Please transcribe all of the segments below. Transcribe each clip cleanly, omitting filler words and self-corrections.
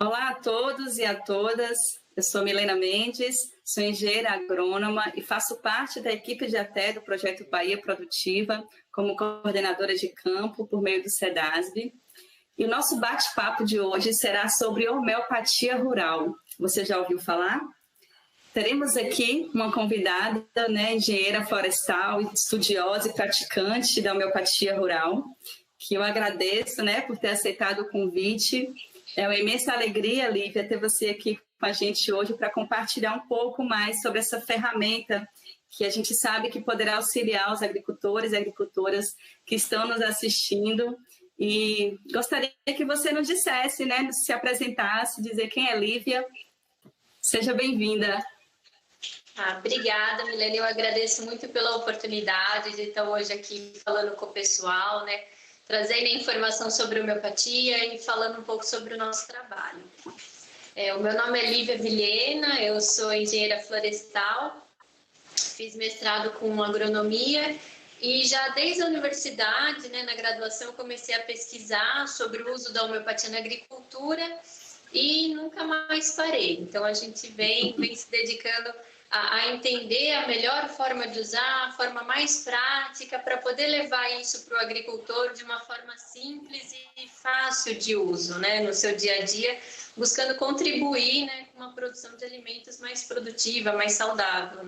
Olá a todos e a todas, eu sou Milena Mendes, sou engenheira agrônoma e faço parte da equipe de ATE do Projeto Bahia Produtiva como coordenadora de campo por meio do SEDASB. E o nosso bate-papo de hoje será sobre homeopatia rural. Você já ouviu falar? Teremos aqui uma convidada, engenheira florestal, estudiosa e praticante da homeopatia rural, que eu agradeço por ter aceitado o convite. É uma imensa alegria, Lívia, ter você aqui com a gente hoje para compartilhar um pouco mais sobre essa ferramenta que a gente sabe que poderá auxiliar os agricultores e agricultoras que estão nos assistindo. E gostaria que você nos dissesse, se apresentasse, dizer quem é Lívia. Seja bem-vinda. Obrigada, Milena. Eu agradeço muito pela oportunidade de estar hoje aqui falando com o pessoal, trazendo informação sobre homeopatia e falando um pouco sobre o nosso trabalho. O meu nome é Lívia Vilhena, eu sou engenheira florestal, fiz mestrado com agronomia e já desde a universidade, na graduação, eu comecei a pesquisar sobre o uso da homeopatia na agricultura e nunca mais parei. Então, a gente vem se dedicando a entender a melhor forma de usar, a forma mais prática para poder levar isso para o agricultor de uma forma simples e fácil de uso, no seu dia a dia, buscando contribuir com uma produção de alimentos mais produtiva, mais saudável,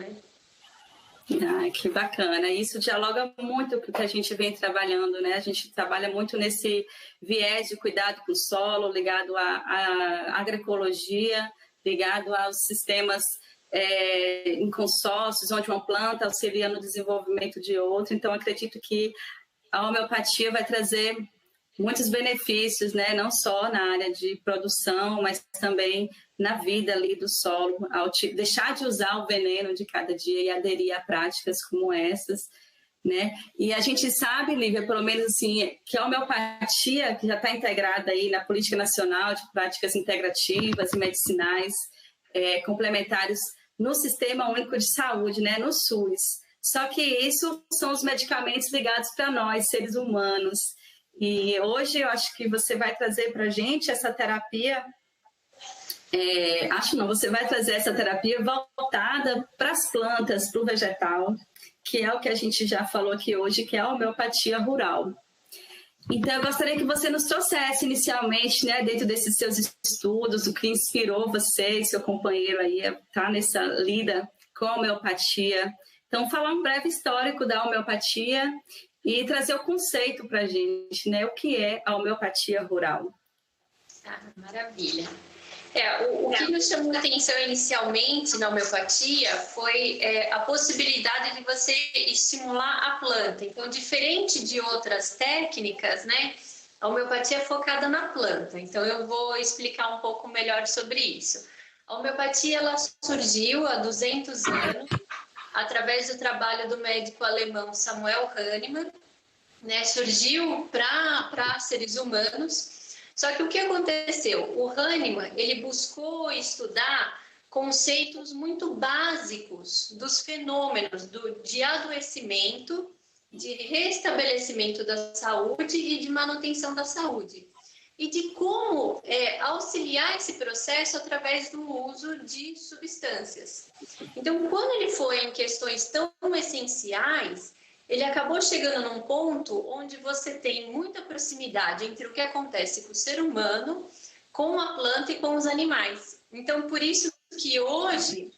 Que bacana. Isso dialoga muito com o que a gente vem trabalhando, A gente trabalha muito nesse viés de cuidado com o solo, ligado à agroecologia, ligado aos sistemas em consórcios, onde uma planta auxilia no desenvolvimento de outra. Então, acredito que a homeopatia vai trazer muitos benefícios, não só na área de produção, mas também na vida ali do solo, ao deixar de usar o veneno de cada dia e aderir a práticas como essas, E a gente sabe, Lívia, pelo menos assim, que a homeopatia, que já está integrada aí na Política Nacional de Práticas Integrativas e Medicinais complementares no Sistema Único de Saúde, no SUS. Só que isso são os medicamentos ligados para nós, seres humanos. E hoje eu acho que você vai trazer para a gente essa terapia, você vai trazer essa terapia voltada para as plantas, para o vegetal, que é o que a gente já falou aqui hoje, que é a homeopatia rural. Então, eu gostaria que você nos trouxesse inicialmente, dentro desses seus estudos, o que inspirou você e seu companheiro aí a estar nessa lida com a homeopatia. Então, falar um breve histórico da homeopatia e trazer o conceito para a gente, o que é a homeopatia rural. Maravilha. O que nos chamou a atenção inicialmente na homeopatia foi a possibilidade de você estimular a planta. Então, diferente de outras técnicas, a homeopatia é focada na planta. Então, eu vou explicar um pouco melhor sobre isso. A homeopatia ela surgiu há 200 anos através do trabalho do médico alemão Samuel Hahnemann, surgiu para seres humanos. Só que o que aconteceu? O Hahnemann, ele buscou estudar conceitos muito básicos dos fenômenos de adoecimento, de restabelecimento da saúde e de manutenção da saúde. E de como auxiliar esse processo através do uso de substâncias. Então, quando ele foi em questões tão essenciais, ele acabou chegando num ponto onde você tem muita proximidade entre o que acontece com o ser humano, com a planta e com os animais. Então, por isso que hoje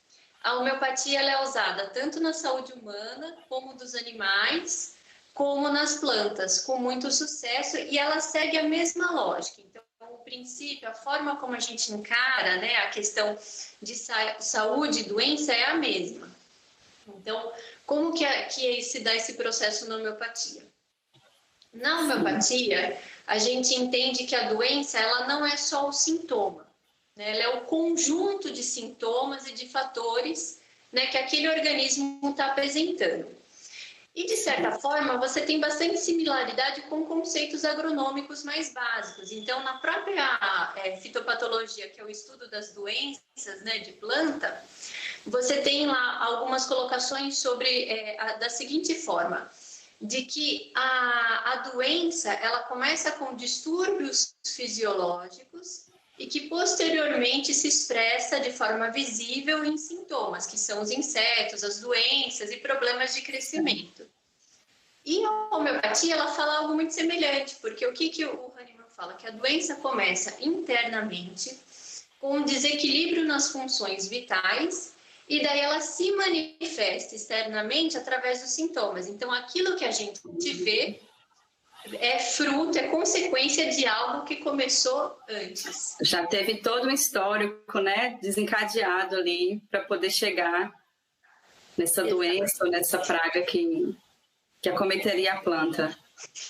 a homeopatia ela é usada tanto na saúde humana, como dos animais, como nas plantas, com muito sucesso, e ela segue a mesma lógica. Então, o princípio, a forma como a gente encara a questão de saúde e doença é a mesma. Então, como que se dá esse processo na homeopatia? Na homeopatia, a gente entende que a doença ela não é só o sintoma, ela é o conjunto de sintomas e de fatores que aquele organismo está apresentando. E, de certa forma, você tem bastante similaridade com conceitos agronômicos mais básicos. Então, na própria fitopatologia, que é o estudo das doenças de planta, você tem lá algumas colocações sobre da seguinte forma. de que a doença ela começa com distúrbios fisiológicos e que posteriormente se expressa de forma visível em sintomas, que são os insetos, as doenças e problemas de crescimento. E a homeopatia, ela fala algo muito semelhante, porque o que o Hahnemann fala? Que a doença começa internamente, com um desequilíbrio nas funções vitais, e daí ela se manifesta externamente através dos sintomas. Então, aquilo que a gente vê é fruto, é consequência de algo que começou antes. Já teve todo um histórico, né, desencadeado ali para poder chegar nessa doença, ou nessa praga que acometeria a planta.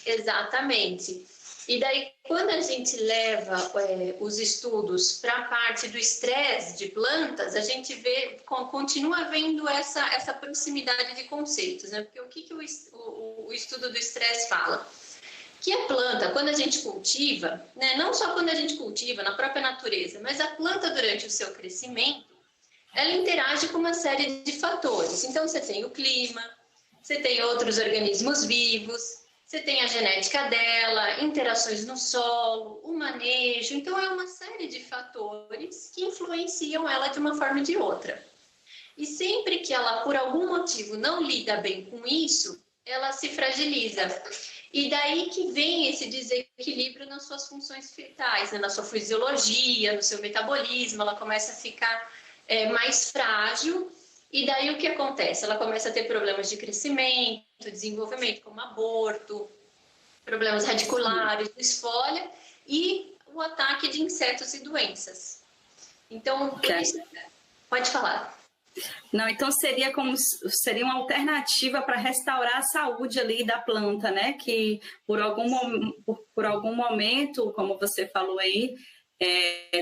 Exatamente. E daí, quando a gente leva os estudos para a parte do estresse de plantas, a gente continua vendo essa proximidade de conceitos, né? Porque o que o estudo do estresse fala? Que a planta, quando a gente cultiva, né, não só quando a gente cultiva na própria natureza, mas a planta durante o seu crescimento, ela interage com uma série de fatores. Então, você tem o clima, você tem outros organismos vivos, você tem a genética dela, interações no solo, o manejo. Então, é uma série de fatores que influenciam ela de uma forma ou de outra. E sempre que ela, por algum motivo, não lida bem com isso, ela se fragiliza. E daí que vem esse desequilíbrio nas suas funções vitais, né? Na sua fisiologia, no seu metabolismo, ela começa a ficar mais frágil. E daí o que acontece? Ela começa a ter problemas de crescimento, desenvolvimento, como aborto, problemas radiculares, desfolha e o ataque de insetos e doenças. Então, isso... Pode falar. Não, então seria uma alternativa para restaurar a saúde ali da planta, né? Que por algum momento, como você falou aí,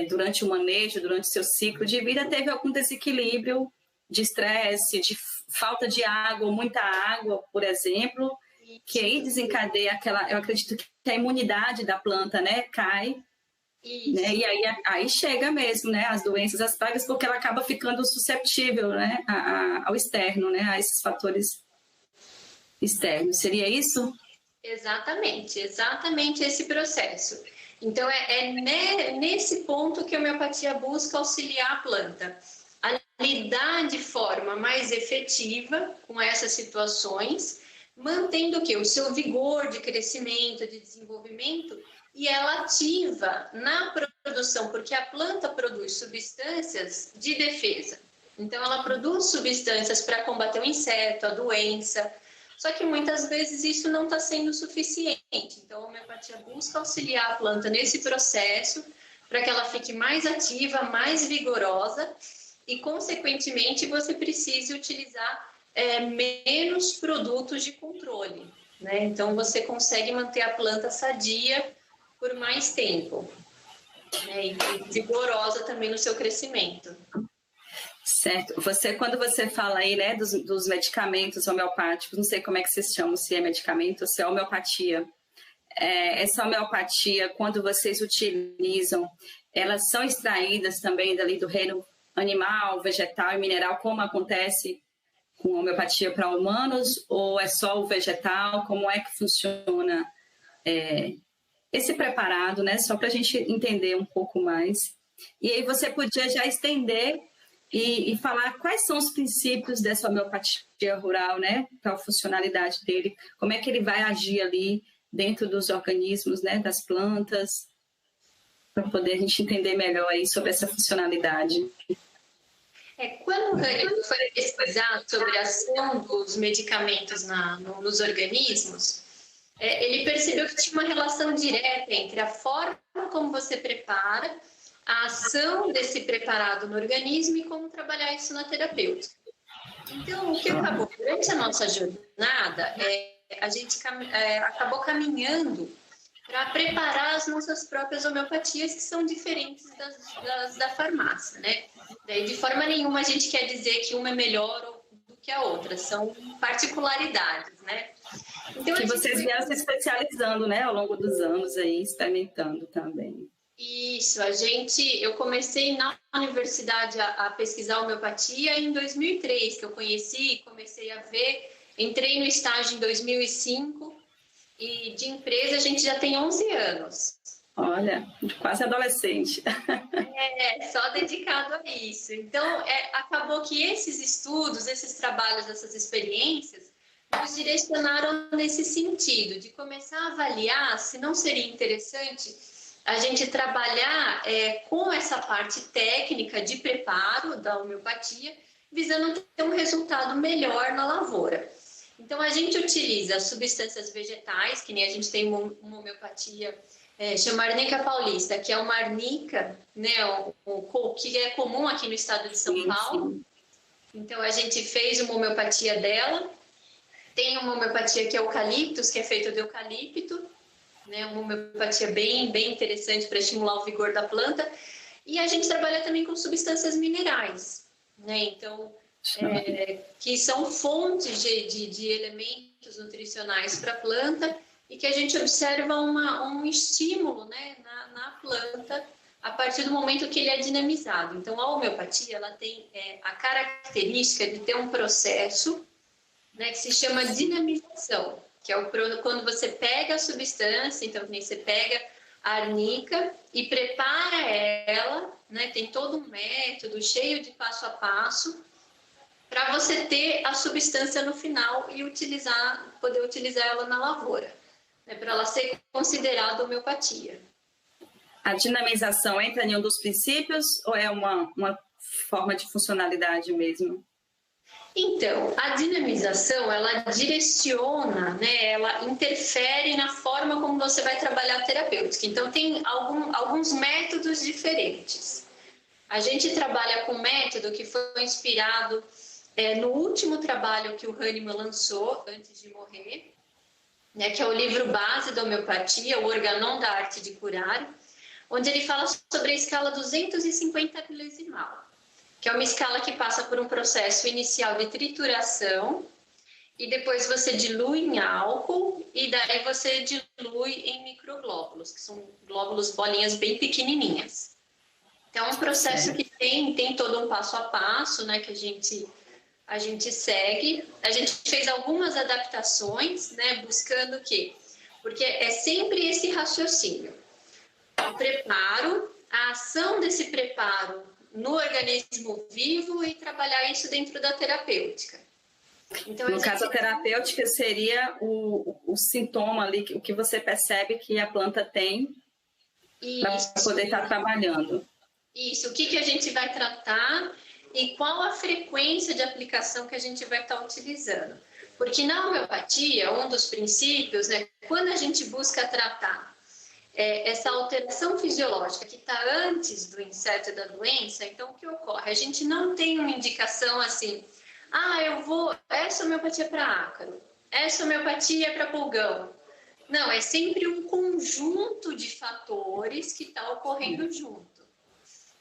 durante o manejo, durante o seu ciclo de vida, teve algum desequilíbrio de estresse, de falta de água, muita água, por exemplo, que aí desencadeia eu acredito que a imunidade da planta, né, cai, né, e aí chega mesmo, né, as doenças, as pragas, porque ela acaba ficando susceptível, né, ao externo, né, a esses fatores externos. Seria isso? Exatamente esse processo. Então, nesse ponto que a homeopatia busca auxiliar a planta a lidar de forma mais efetiva com essas situações, mantendo o seu vigor de crescimento, de desenvolvimento, e ela ativa na produção, porque a planta produz substâncias de defesa. Então, ela produz substâncias para combater o inseto, a doença, só que muitas vezes isso não está sendo suficiente. Então, a homeopatia busca auxiliar a planta nesse processo para que ela fique mais ativa, mais vigorosa e, consequentemente, você precise utilizar menos produtos de controle, né? Então, você consegue manter a planta sadia por mais tempo, né? E vigorosa também no seu crescimento. Certo. Quando você fala aí, né, dos medicamentos homeopáticos, não sei como é que vocês chamam, se é medicamento ou se é homeopatia. Essa homeopatia, quando vocês utilizam, elas são extraídas também dali do reino animal, vegetal e mineral, como acontece com homeopatia para humanos, ou é só o vegetal? Como é que funciona esse preparado, né? Só para a gente entender um pouco mais. E aí você podia já estender e falar quais são os princípios dessa homeopatia rural, né? Qual a funcionalidade dele, como é que ele vai agir ali dentro dos organismos, né? Das plantas, para poder a gente entender melhor aí sobre essa funcionalidade. Quando o Hahnemann foi pesquisar sobre a ação dos medicamentos nos organismos, ele percebeu que tinha uma relação direta entre a forma como você prepara, a ação desse preparado no organismo e como trabalhar isso na terapêutica. Então, o que acabou? Durante a nossa jornada, a gente acabou caminhando para preparar as nossas próprias homeopatias, que são diferentes da farmácia, né? Daí, de forma nenhuma, a gente quer dizer que uma é melhor do que a outra, são particularidades, né? Então, que vocês vieram se especializando, né, ao longo dos anos aí, experimentando também. Isso, eu comecei na universidade a pesquisar homeopatia em 2003, que eu conheci, comecei a ver Entrei no estágio em 2005 e de empresa a gente já tem 11 anos. Olha, quase adolescente. Só dedicado a isso. Então, acabou que esses estudos, esses trabalhos, essas experiências nos direcionaram nesse sentido, de começar a avaliar se não seria interessante a gente trabalhar com essa parte técnica de preparo da homeopatia, visando ter um resultado melhor na lavoura. Então, a gente utiliza substâncias vegetais, que nem a gente tem uma homeopatia, chama arnica paulista, que é uma arnica, né, que é comum aqui no estado de São Paulo. Sim. Então, a gente fez uma homeopatia dela. Tem uma homeopatia que é eucaliptus, que é feita de eucalipto, né, uma homeopatia bem interessante para estimular o vigor da planta. E a gente trabalha também com substâncias minerais, né? Então, que são fontes de elementos nutricionais para a planta e que a gente observa um estímulo, né, na planta a partir do momento que ele é dinamizado. Então, a homeopatia ela tem a característica de ter um processo, né, que se chama dinamização, que é quando você pega a substância, então você pega a arnica e prepara ela, né, tem todo um método cheio de passo a passo, para você ter a substância no final e poder utilizar ela na lavoura, né, para ela ser considerada homeopatia. A dinamização entra em um dos princípios ou é uma forma de funcionalidade mesmo? Então, a dinamização, ela direciona, né, ela interfere na forma como você vai trabalhar a terapêutica. Então, tem alguns métodos diferentes. A gente trabalha com um método que foi inspirado no último trabalho que o Hahnemann lançou antes de morrer, né, que é o livro base da homeopatia, o Organon da Arte de Curar, onde ele fala sobre a escala 250 milesimal, que é uma escala que passa por um processo inicial de trituração e depois você dilui em álcool e daí você dilui em microglóbulos, que são glóbulos, bolinhas bem pequenininhas. Então, é um processo que tem todo um passo a passo, né, que a gente segue. A gente fez algumas adaptações, né, buscando o quê? Porque é sempre esse raciocínio. O preparo, a ação desse preparo no organismo vivo e trabalhar isso dentro da terapêutica. Então, no caso, a terapêutica seria o sintoma ali, o que você percebe que a planta tem para poder estar trabalhando. Isso, o que a gente vai tratar e qual a frequência de aplicação que a gente vai estar utilizando. Porque na homeopatia, um dos princípios, né, quando a gente busca tratar essa alteração fisiológica que está antes do inseto e da doença, então o que ocorre? A gente não tem uma indicação assim, essa homeopatia é para ácaro, essa homeopatia é para pulgão. Não, é sempre um conjunto de fatores que está ocorrendo junto.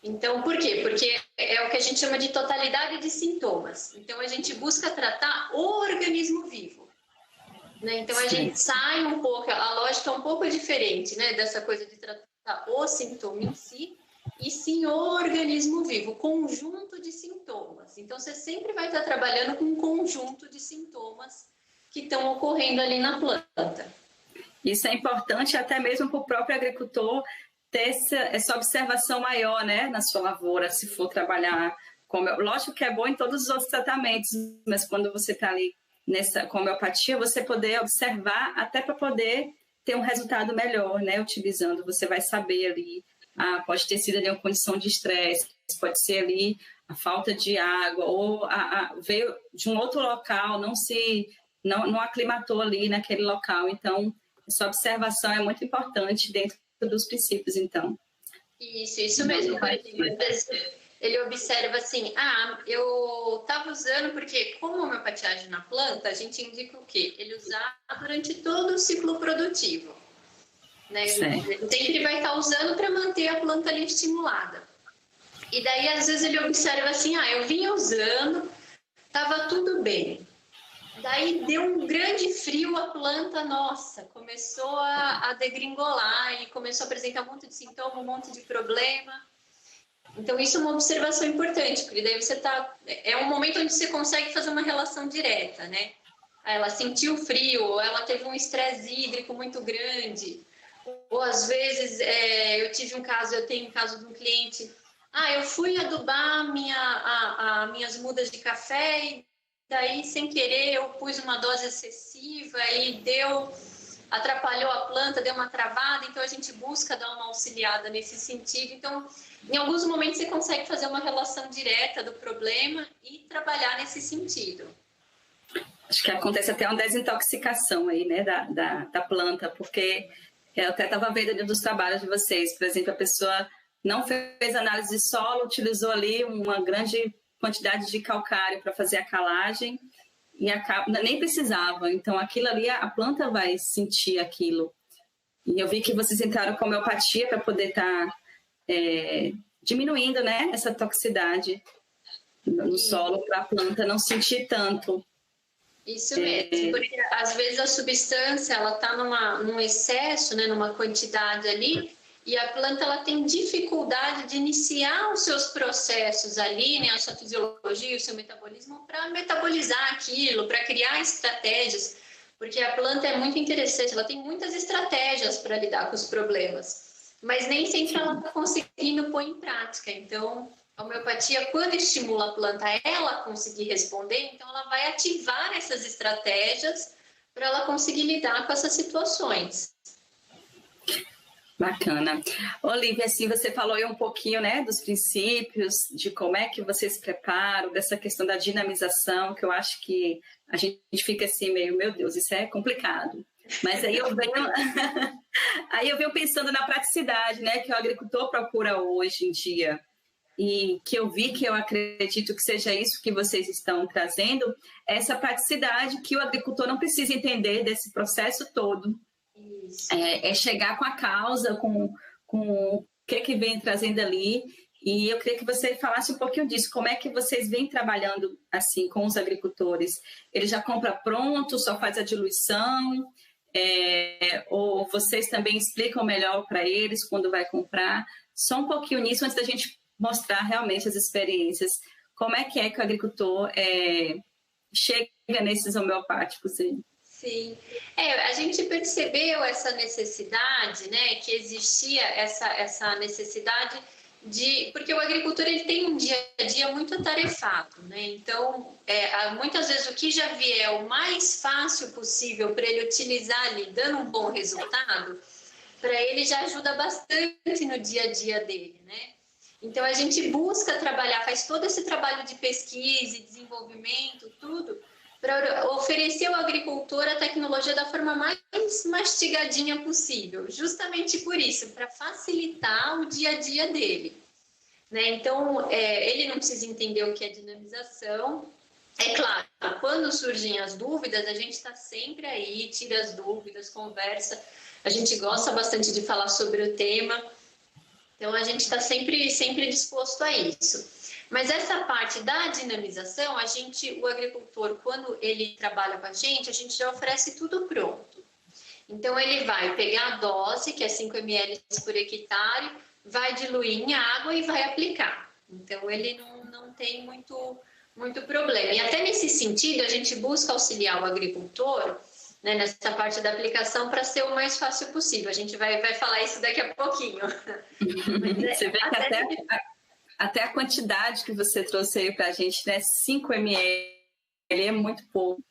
Então, por quê? Porque é o que a gente chama de totalidade de sintomas. Então, a gente busca tratar o organismo vivo. Né? Então, a gente sai um pouco, a lógica é um pouco diferente, né, dessa coisa de tratar o sintoma em si, e sim o organismo vivo, o conjunto de sintomas. Então, você sempre vai estar trabalhando com um conjunto de sintomas que estão ocorrendo ali na planta. Isso é importante até mesmo para o próprio agricultor ter essa observação maior, né, na sua lavoura, se for trabalhar. Lógico que é bom em todos os outros tratamentos, mas quando você está ali com homeopatia, você poder observar até para poder ter um resultado melhor, né, utilizando. Você vai saber ali, pode ter sido ali uma condição de estresse, pode ser ali a falta de água, ou veio de um outro local, não aclimatou ali naquele local. Então, essa observação é muito importante dentro dos princípios, então. Isso mesmo. Ele observa assim, eu estava usando, porque como a homeopatia age na planta, a gente indica o quê? Ele usar durante todo o ciclo produtivo. Né? Ele sempre vai estar usando para manter a planta ali estimulada. E daí, às vezes, ele observa assim, eu vinha usando, estava tudo bem. Daí deu um grande frio, a planta, nossa, começou a degringolar e começou a apresentar um monte de sintoma, um monte de problema. Então, isso é uma observação importante, porque daí você é um momento onde você consegue fazer uma relação direta, né? ela sentiu frio, ou ela teve um estresse hídrico muito grande. Ou às vezes eu tenho um caso de um cliente, eu fui adubar minhas mudas de café e daí sem querer eu pus uma dose excessiva e atrapalhou a planta, deu uma travada, então a gente busca dar uma auxiliada nesse sentido. Então, em alguns momentos você consegue fazer uma relação direta do problema e trabalhar nesse sentido. Acho que acontece até uma desintoxicação aí, né, da planta, porque eu até estava vendo dos trabalhos de vocês, por exemplo, a pessoa não fez análise de solo, utilizou ali uma grande quantidade de calcário para fazer a calagem e nem precisava. Então, aquilo ali, a planta vai sentir aquilo. E eu vi que vocês entraram com homeopatia para poder estar diminuindo, né, essa toxicidade no solo para a planta não sentir tanto. Isso mesmo, porque às vezes a substância ela está num excesso, né, numa quantidade ali, e a planta ela tem dificuldade de iniciar os seus processos ali, né, a sua fisiologia, o seu metabolismo, para metabolizar aquilo, para criar estratégias, porque a planta é muito interessante, ela tem muitas estratégias para lidar com os problemas, mas nem sempre ela está conseguindo pôr em prática. Então, a homeopatia, quando estimula a planta a ela conseguir responder, então ela vai ativar essas estratégias para ela conseguir lidar com essas situações. Bacana. Olívia, assim, você falou aí um pouquinho, né, dos princípios, de como é que vocês se preparam, dessa questão da dinamização, que eu acho que a gente fica assim meio, meu Deus, isso é complicado. Mas aí eu venho pensando na praticidade, né, que o agricultor procura hoje em dia. E que eu vi, que eu acredito que seja isso que vocês estão trazendo, essa praticidade que o agricultor não precisa entender desse processo todo. É chegar com a causa, com o que vem trazendo ali. E eu queria que você falasse um pouquinho disso. Como é que vocês vêm trabalhando assim com os agricultores? Ele já compra pronto, só faz a diluição? Ou vocês também explicam melhor para eles quando vai comprar? Só um pouquinho nisso antes da gente mostrar realmente as experiências. Como é que o agricultor chega nesses homeopáticos aí? Sim, a gente percebeu essa necessidade, né, que existia essa necessidade porque o agricultor ele tem um dia a dia muito atarefado, né, então muitas vezes o que já vier o mais fácil possível para ele utilizar ali, dando um bom resultado, para ele já ajuda bastante no dia a dia dele, né. Então, a gente busca trabalhar, faz todo esse trabalho de pesquisa e desenvolvimento, tudo, para oferecer ao agricultor a tecnologia da forma mais mastigadinha possível, justamente por isso, para facilitar o dia a dia dele. Né? Então, ele não precisa entender o que é dinamização. É claro, quando surgem as dúvidas, a gente está sempre aí, tira as dúvidas, conversa. A gente gosta bastante de falar sobre o tema. Então, a gente está sempre disposto a isso. Mas essa parte da dinamização, o agricultor, quando ele trabalha com a gente já oferece tudo pronto. Então, ele vai pegar a dose, que é 5 ml por hectare, vai diluir em água e vai aplicar. Então, ele não tem muito problema. E até nesse sentido, a gente busca auxiliar o agricultor, né, nessa parte da aplicação para ser o mais fácil possível. A gente vai falar isso daqui a pouquinho. Você vê que até a quantidade que você trouxe aí para a gente, né, 5 ml, é muito pouco.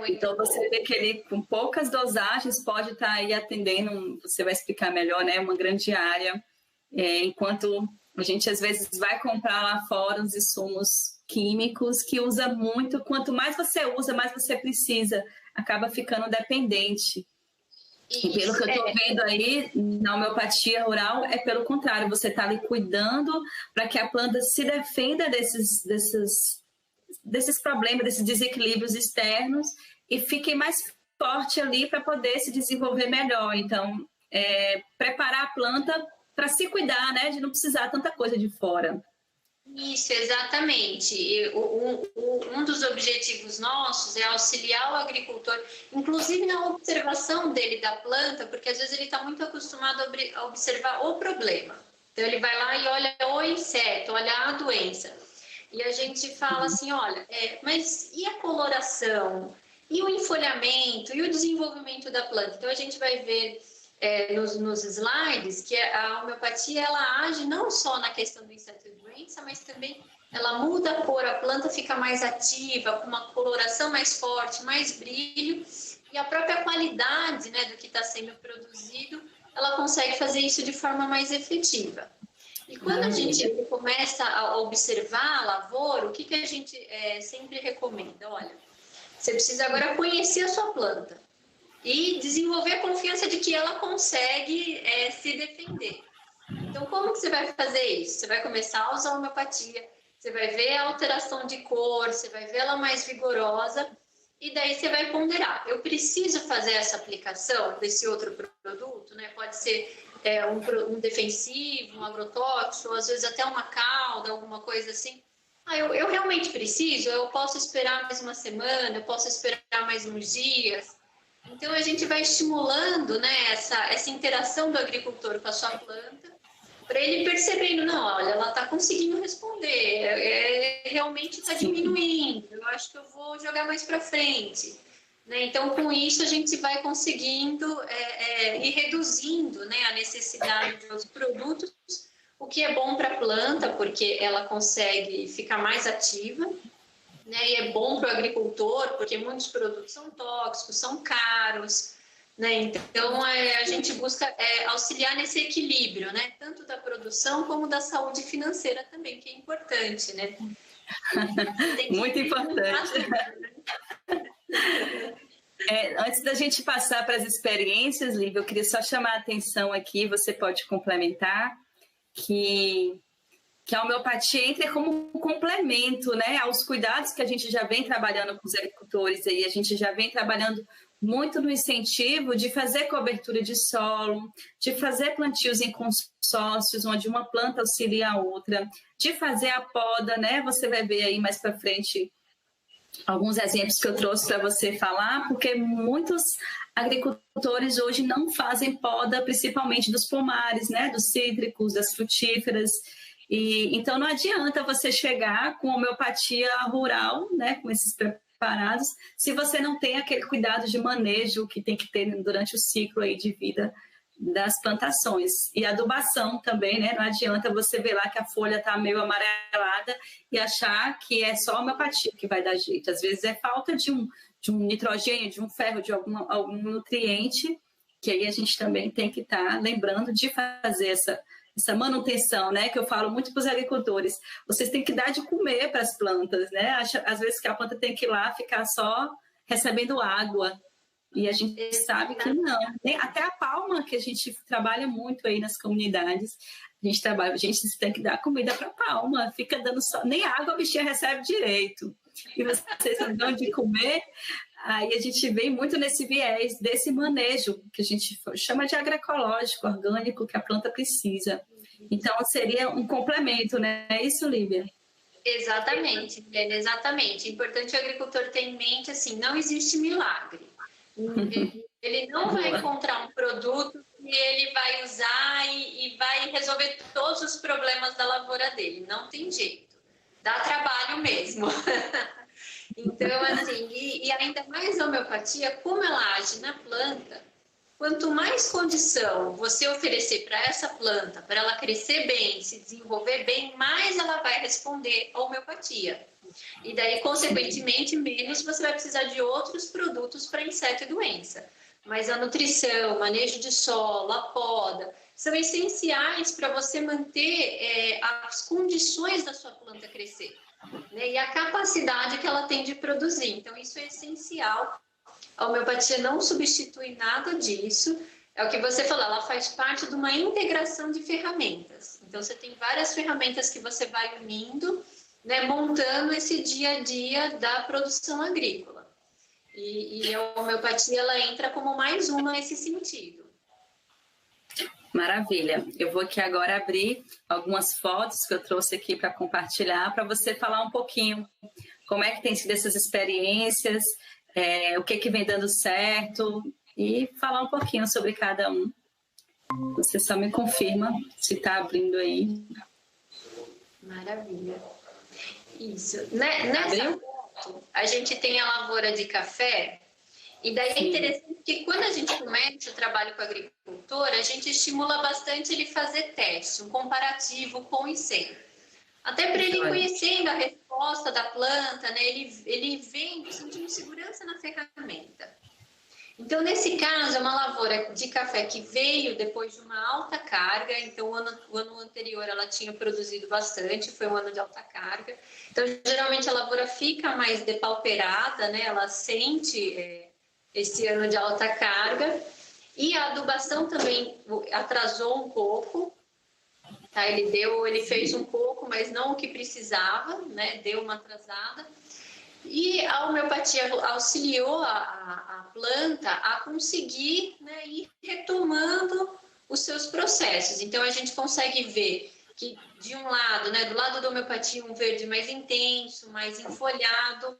Então, você vê que ele, com poucas dosagens, pode estar aí atendendo, você vai explicar melhor, né, uma grande área, enquanto a gente, às vezes, vai comprar lá fora os insumos químicos, que usa muito, quanto mais você usa, mais você precisa, acaba ficando dependente. Isso, e pelo que eu estou vendo aí, na homeopatia rural, é pelo contrário, você está ali cuidando para que a planta se defenda desses problemas, desses desequilíbrios externos e fique mais forte ali para poder se desenvolver melhor. Então, preparar a planta para se cuidar, né, de não precisar tanta coisa de fora. Isso, exatamente. Um dos objetivos nossos é auxiliar o agricultor, inclusive na observação dele da planta, porque às vezes ele está muito acostumado a observar o problema. Então ele vai lá e olha o inseto, olha a doença. E a gente fala assim, olha, mas e a coloração? E o enfolhamento e o desenvolvimento da planta. Então, a gente vai ver nos slides que a homeopatia ela age não só na questão do inseto e doença, mas também ela muda a cor, a planta fica mais ativa, com uma coloração mais forte, mais brilho, e a própria qualidade, né, do que está sendo produzido, ela consegue fazer isso de forma mais efetiva. E quando a gente começa a observar a lavoura, o que a gente sempre recomenda? Olha, você precisa agora conhecer a sua planta e desenvolver a confiança de que ela consegue se defender. Então, como que você vai fazer isso? Você vai começar a usar a homeopatia, você vai ver a alteração de cor, você vai ver ela mais vigorosa, e daí você vai ponderar. Eu preciso fazer essa aplicação desse outro produto, né? Pode ser um defensivo, um agrotóxico, ou às vezes até uma cauda, alguma coisa assim. Eu realmente preciso? Eu posso esperar mais uma semana, eu posso esperar mais uns dias. Então, a gente vai estimulando, né, essa interação do agricultor com a sua planta, para ele percebendo, não, olha, ela está conseguindo responder, realmente está diminuindo, eu acho que eu vou jogar mais para frente. Né? Então, com isso, a gente vai conseguindo ir reduzindo, né, a necessidade de outros produtos, o que é bom para a planta, porque ela consegue ficar mais ativa, né? E é bom para o agricultor, porque muitos produtos são tóxicos, são caros, né? Então, a gente busca auxiliar nesse equilíbrio, né? Tanto da produção como da saúde financeira também, que é importante, né? Muito importante. Antes da gente passar para as experiências, Lívia, eu queria só chamar a atenção aqui, você pode complementar, que a homeopatia entra como um complemento, né, aos cuidados que a gente já vem trabalhando com os agricultores aí. A gente já vem trabalhando muito no incentivo de fazer cobertura de solo, de fazer plantios em consórcios, onde uma planta auxilia a outra, de fazer a poda, né? Você vai ver aí mais para frente alguns exemplos que eu trouxe para você falar, porque muitos agricultores hoje não fazem poda, principalmente dos pomares, né, dos cítricos, das frutíferas. E então não adianta você chegar com homeopatia rural, né, com esses preparados, se você não tem aquele cuidado de manejo que tem que ter durante o ciclo aí de vida das plantações. E adubação também, né? Não adianta você ver lá que a folha está meio amarelada e achar que é só homeopatia que vai dar jeito. Às vezes é falta de um nitrogênio, de um ferro, de algum nutriente, que aí a gente também tem que estar lembrando de fazer essa manutenção, né? Que eu falo muito para os agricultores. Vocês têm que dar de comer para as plantas, né? Às vezes que a planta tem que ir lá ficar só recebendo água. E a gente sabe que não. Até a palma, que a gente trabalha muito aí nas comunidades, a gente tem que dar comida para a palma, fica dando só, nem água a bichinha recebe direito. E vocês não dão de comer, aí a gente vem muito nesse viés desse manejo, que a gente chama de agroecológico, orgânico, que a planta precisa. Então, seria um complemento, né? É isso, Lívia? Exatamente, exatamente. Importante o agricultor ter em mente, assim, não existe milagre. Ele não vai encontrar um produto que ele vai usar e vai resolver todos os problemas da lavoura dele. Não tem jeito. Dá trabalho mesmo. Então, assim, e ainda mais a homeopatia, como ela age na planta, quanto mais condição você oferecer para essa planta, para ela crescer bem, se desenvolver bem, mais ela vai responder à homeopatia. E daí, consequentemente, menos você vai precisar de outros produtos para inseto e doença. Mas a nutrição, o manejo de solo, a poda, são essenciais para você manter as condições da sua planta crescer, né? E a capacidade que ela tem de produzir. Então, isso é essencial. A homeopatia não substitui nada disso. É o que você falou, ela faz parte de uma integração de ferramentas. Então, você tem várias ferramentas que você vai unindo, né, montando esse dia a dia da produção agrícola. E a homeopatia ela entra como mais uma nesse sentido. Maravilha. Eu vou aqui agora abrir algumas fotos que eu trouxe aqui para compartilhar, para você falar um pouquinho como é que tem sido essas experiências, o que vem dando certo e falar um pouquinho sobre cada um. Você só me confirma se está abrindo aí. Maravilha. Isso. Nessa foto, a gente tem a lavoura de café, e daí é interessante que quando a gente começa o trabalho com o agricultor, a gente estimula bastante ele fazer teste, um comparativo com e sem. Até para ele conhecendo a resposta da planta, né? Ele vendo, sentindo segurança na ferramenta. Então, nesse caso, é uma lavoura de café que veio depois de uma alta carga. Então, o ano anterior ela tinha produzido bastante, foi um ano de alta carga. Então, geralmente a lavoura fica mais depauperada, né? Ela sente esse ano de alta carga. E a adubação também atrasou um pouco. Tá? Ele fez um pouco, mas não o que precisava, né? Deu uma atrasada. E a homeopatia auxiliou a planta a conseguir, né, ir retomando os seus processos. Então, a gente consegue ver que, de um lado, né, do lado da homeopatia, um verde mais intenso, mais enfolhado,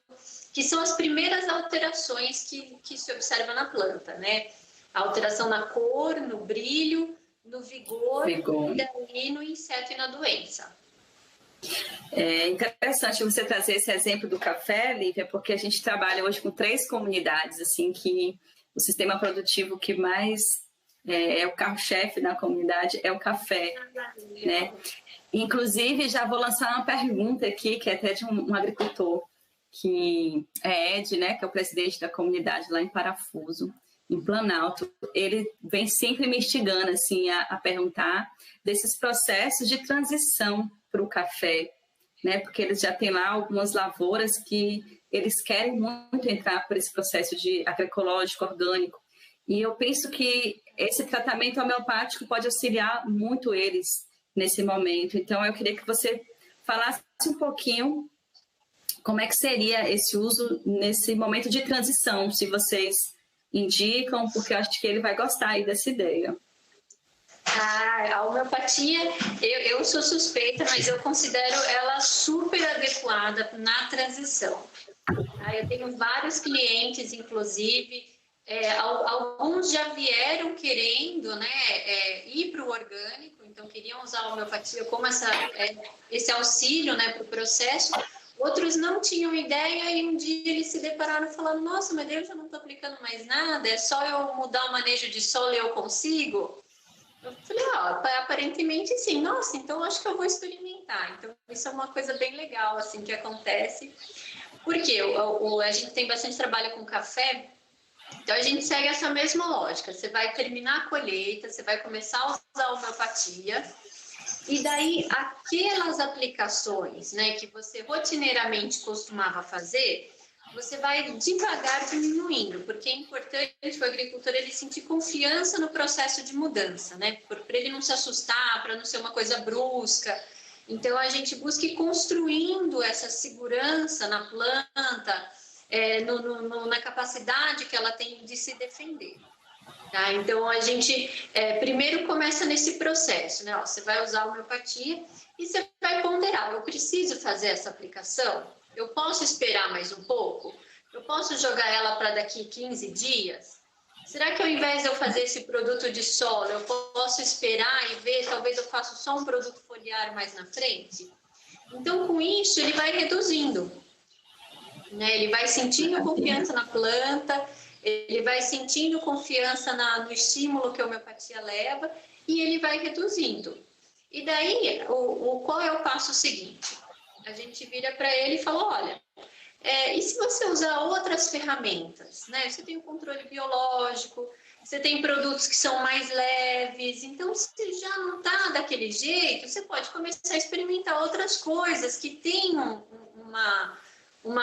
que são as primeiras alterações que se observa na planta, né? A alteração na cor, no brilho, no vigor. E daí no inseto e na doença. É interessante você trazer esse exemplo do café, Lívia, porque a gente trabalha hoje com 3 comunidades, assim, que o sistema produtivo que mais é o carro-chefe da comunidade é o café, né? Inclusive, já vou lançar uma pergunta aqui, que é até de um agricultor, que é Ed, né, que é o presidente da comunidade lá em Parafuso, em Planalto. Ele vem sempre me instigando assim, a perguntar desses processos de transição para o café, né? Porque eles já têm lá algumas lavouras que eles querem muito entrar por esse processo de agroecológico, orgânico. E eu penso que esse tratamento homeopático pode auxiliar muito eles nesse momento. Então, eu queria que você falasse um pouquinho como é que seria esse uso nesse momento de transição, se vocês indicam, porque eu acho que ele vai gostar aí dessa ideia. A homeopatia, eu sou suspeita, mas eu considero ela super adequada na transição. Eu tenho vários clientes, inclusive, alguns já vieram querendo, né, ir para o orgânico, então queriam usar a homeopatia como esse auxílio, né, para o processo. Outros não tinham ideia e um dia eles se depararam falando: nossa, mas eu já não estou aplicando mais nada, é só eu mudar o manejo de solo e eu consigo? Eu falei: aparentemente sim. Nossa, então acho que eu vou experimentar. Então isso é uma coisa bem legal assim que acontece, porque a gente tem bastante trabalho com café, então a gente segue essa mesma lógica. Você vai terminar a colheita, você vai começar a usar a homeopatia, e daí aquelas aplicações, né, que você rotineiramente costumava fazer, você vai devagar diminuindo, porque é importante o agricultor ele sentir confiança no processo de mudança, né, para ele não se assustar, para não ser uma coisa brusca. Então a gente busca ir construindo essa segurança na planta, na capacidade que ela tem de se defender. Tá? Então, a gente primeiro começa nesse processo, né? Você vai usar a homeopatia e você vai ponderar: eu preciso fazer essa aplicação? Eu posso esperar mais um pouco? Eu posso jogar ela para daqui 15 dias? Será que ao invés de eu fazer esse produto de solo, eu posso esperar e ver, talvez eu faça só um produto foliar mais na frente? Então, com isso, ele vai reduzindo, né? Ele vai sentindo confiança na planta, ele vai sentindo confiança no estímulo que a homeopatia leva e ele vai reduzindo. E daí, qual é o passo seguinte? A gente vira para ele e fala: olha, e se você usar outras ferramentas, né? Você tem o controle biológico, você tem produtos que são mais leves, então se já não está daquele jeito, você pode começar a experimentar outras coisas que tenham uma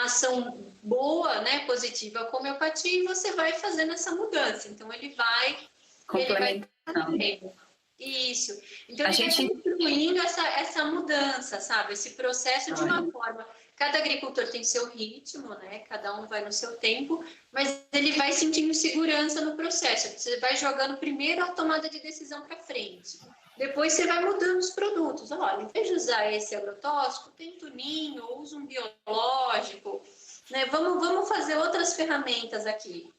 ação boa, né, positiva com a homeopatia, e você vai fazendo essa mudança. Então, ele vai complementando. Isso. Então, ele vai construindo essa mudança, sabe? Esse processo de uma forma. Cada agricultor tem seu ritmo, né? Cada um vai no seu tempo, mas ele vai sentindo segurança no processo. Você vai jogando primeiro a tomada de decisão para frente. Depois você vai mudando os produtos. Olha, em vez de usar esse agrotóxico, tenta o ninho, ou usa um biológico, né? Vamos fazer outras ferramentas aqui.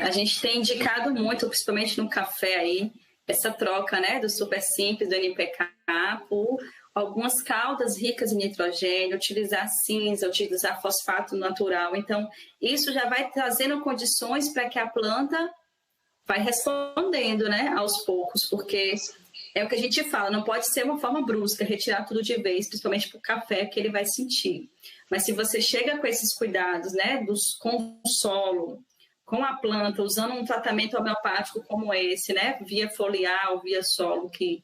A gente tem indicado muito, principalmente no café aí, essa troca, né, do super simples, do NPK, por algumas caldas ricas em nitrogênio, utilizar cinza, utilizar fosfato natural. Então, isso já vai trazendo condições para que a planta vai respondendo, né, aos poucos, porque é o que a gente fala, não pode ser uma forma brusca, retirar tudo de vez, principalmente para o café, que ele vai sentir. Mas se você chega com esses cuidados, né, com o solo, com a planta, usando um tratamento homeopático como esse, né, via foliar, via solo que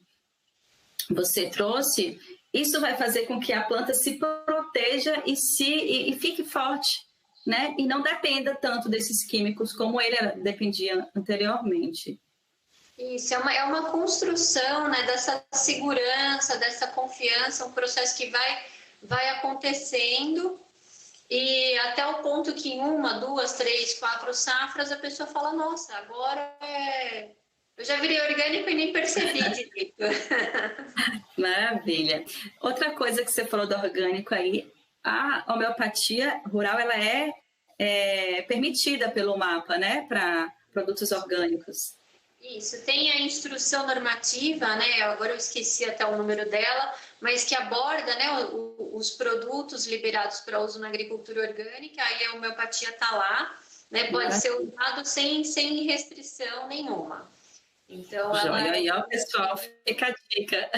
você trouxe, isso vai fazer com que a planta se proteja e fique forte, né, e não dependa tanto desses químicos como ele dependia anteriormente. Isso, é uma construção, né, dessa segurança, dessa confiança, um processo que vai acontecendo e até o ponto que em 1, 2, 3, 4 safras a pessoa fala, nossa, agora eu já virei orgânico e nem percebi direito. Maravilha. Outra coisa que você falou do orgânico aí, a homeopatia rural, ela é permitida pelo MAPA, né, para produtos orgânicos. Isso, tem a instrução normativa, né? Agora eu esqueci até o número dela, mas que aborda, né, os produtos liberados para uso na agricultura orgânica, aí a homeopatia está lá, né? Pode ser usado sem restrição nenhuma. Então, Joia, aí, ó, pessoal, fica a dica.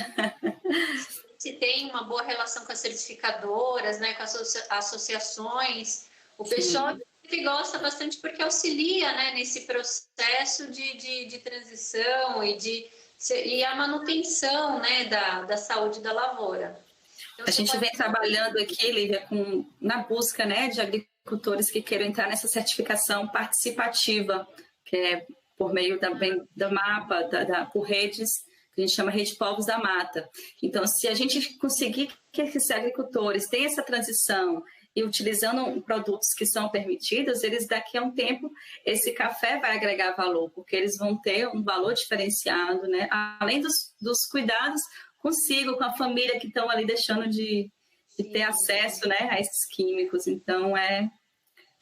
Se tem uma boa relação com as certificadoras, né, com as associações, o pessoal que gosta bastante porque auxilia, né, nesse processo de transição e a manutenção, né, da saúde da lavoura. Então, a gente vem trabalhando aqui, Lívia, na busca, né, de agricultores que queiram entrar nessa certificação participativa, que é por meio da MAPA, por redes, que a gente chama Rede Povos da Mata. Então, se a gente conseguir que esses agricultores tenham essa transição e utilizando produtos que são permitidos, eles daqui a um tempo, esse café vai agregar valor, porque eles vão ter um valor diferenciado, né? Além dos cuidados consigo, com a família que estão ali deixando de ter acesso, né, a esses químicos. Então, é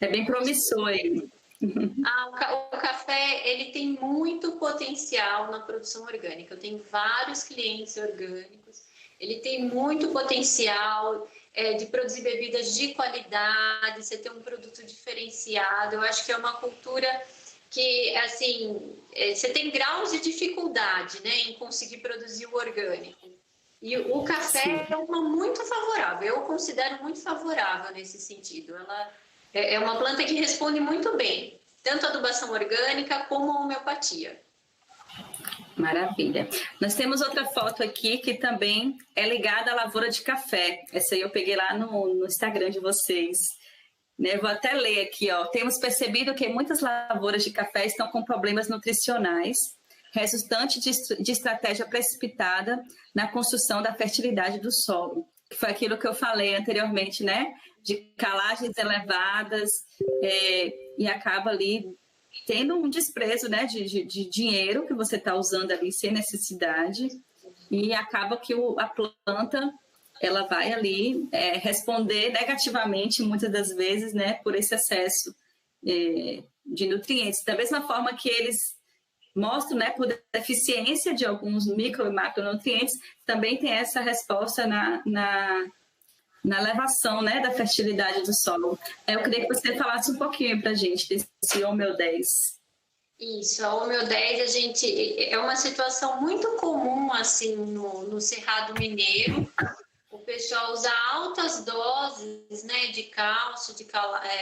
bem promissor aí. O café, ele tem muito potencial na produção orgânica. Eu tenho vários clientes orgânicos. Ele tem muito potencial de produzir bebidas de qualidade, você ter um produto diferenciado. Eu acho que é uma cultura que, assim, você tem graus de dificuldade, né, em conseguir produzir o orgânico. E o café é uma muito favorável. Eu considero muito favorável nesse sentido. Ela é uma planta que responde muito bem, tanto a adubação orgânica como a homeopatia. Maravilha. Nós temos outra foto aqui que também é ligada à lavoura de café. Essa aí eu peguei lá no Instagram de vocês. Né? Vou até ler aqui, ó. Temos percebido que muitas lavouras de café estão com problemas nutricionais, resultante de estratégia precipitada na construção da fertilidade do solo. Que foi aquilo que eu falei anteriormente, né? De calagens elevadas e acaba ali tendo um desprezo, né, de dinheiro que você está usando ali sem necessidade e acaba que a planta ela vai ali responder negativamente muitas das vezes, né, por esse excesso de nutrientes. Da mesma forma que eles mostram, né, por deficiência de alguns micro e macronutrientes, também tem essa resposta na elevação, né, da fertilidade do solo. Eu queria que você falasse um pouquinho para a gente desse Homeo 10. Isso, a Homeo 10 é uma situação muito comum assim no Cerrado Mineiro. O pessoal usa altas doses, né, de cálcio,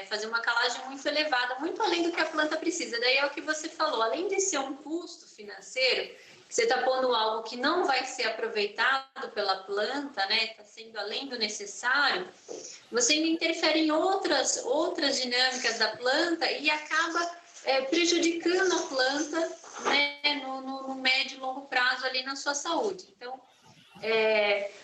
fazer uma calagem muito elevada, muito além do que a planta precisa. Daí é o que você falou, além de ser um custo financeiro, você está pondo algo que não vai ser aproveitado pela planta, né? Está sendo além do necessário. Você ainda interfere em outras dinâmicas da planta e acaba prejudicando a planta, né? No médio e longo prazo ali na sua saúde. Então,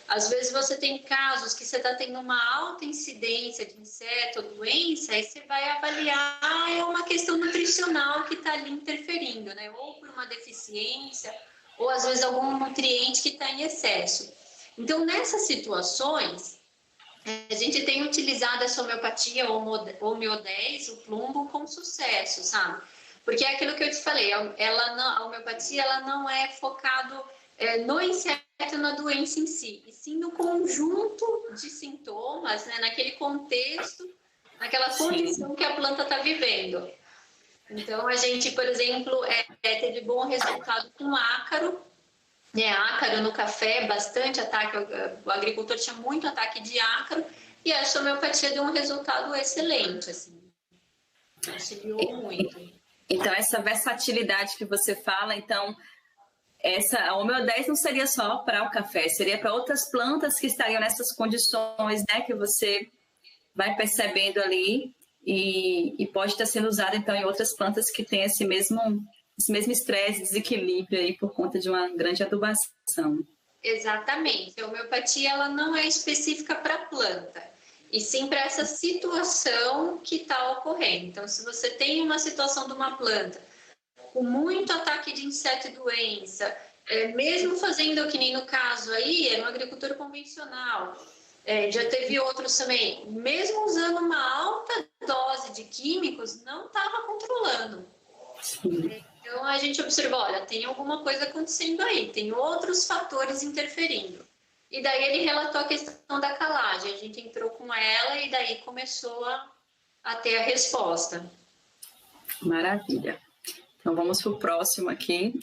às vezes você tem casos que você está tendo uma alta incidência de inseto ou doença, aí você vai avaliar, é uma questão nutricional que está ali interferindo, né? Ou por uma deficiência, ou às vezes algum nutriente que está em excesso. Então, nessas situações, a gente tem utilizado essa homeopatia, Homeo 10, o plumbo, com sucesso, sabe? Porque é aquilo que eu te falei, a homeopatia ela não é focado no inseto na doença em si, e sim no conjunto de sintomas, né, naquele contexto, naquela condição que a planta está vivendo. Então, a gente, por exemplo, teve bom resultado com ácaro, né, ácaro no café, bastante ataque, o agricultor tinha muito ataque de ácaro, e a homeopatia deu um resultado excelente, assim, auxiliou muito. Então, essa versatilidade que você fala, então, a Homeo 10 não seria só para o café, seria para outras plantas que estariam nessas condições, né, que você vai percebendo ali e pode estar sendo usada, então, em outras plantas que têm esse mesmo estresse, desequilíbrio aí por conta de uma grande adubação. Exatamente. A homeopatia, ela não é específica para a planta, e sim para essa situação que está ocorrendo. Então, se você tem uma situação de uma planta com muito ataque de inseto e doença, mesmo fazendo, que nem no caso aí, era um agricultor convencional, já teve outros também, mesmo usando uma alta dose de químicos, não estava controlando. Sim. Então, a gente observou, olha, tem alguma coisa acontecendo aí, tem outros fatores interferindo. E daí ele relatou a questão da calagem, a gente entrou com ela e daí começou a ter a resposta. Maravilha. Então, vamos para o próximo aqui.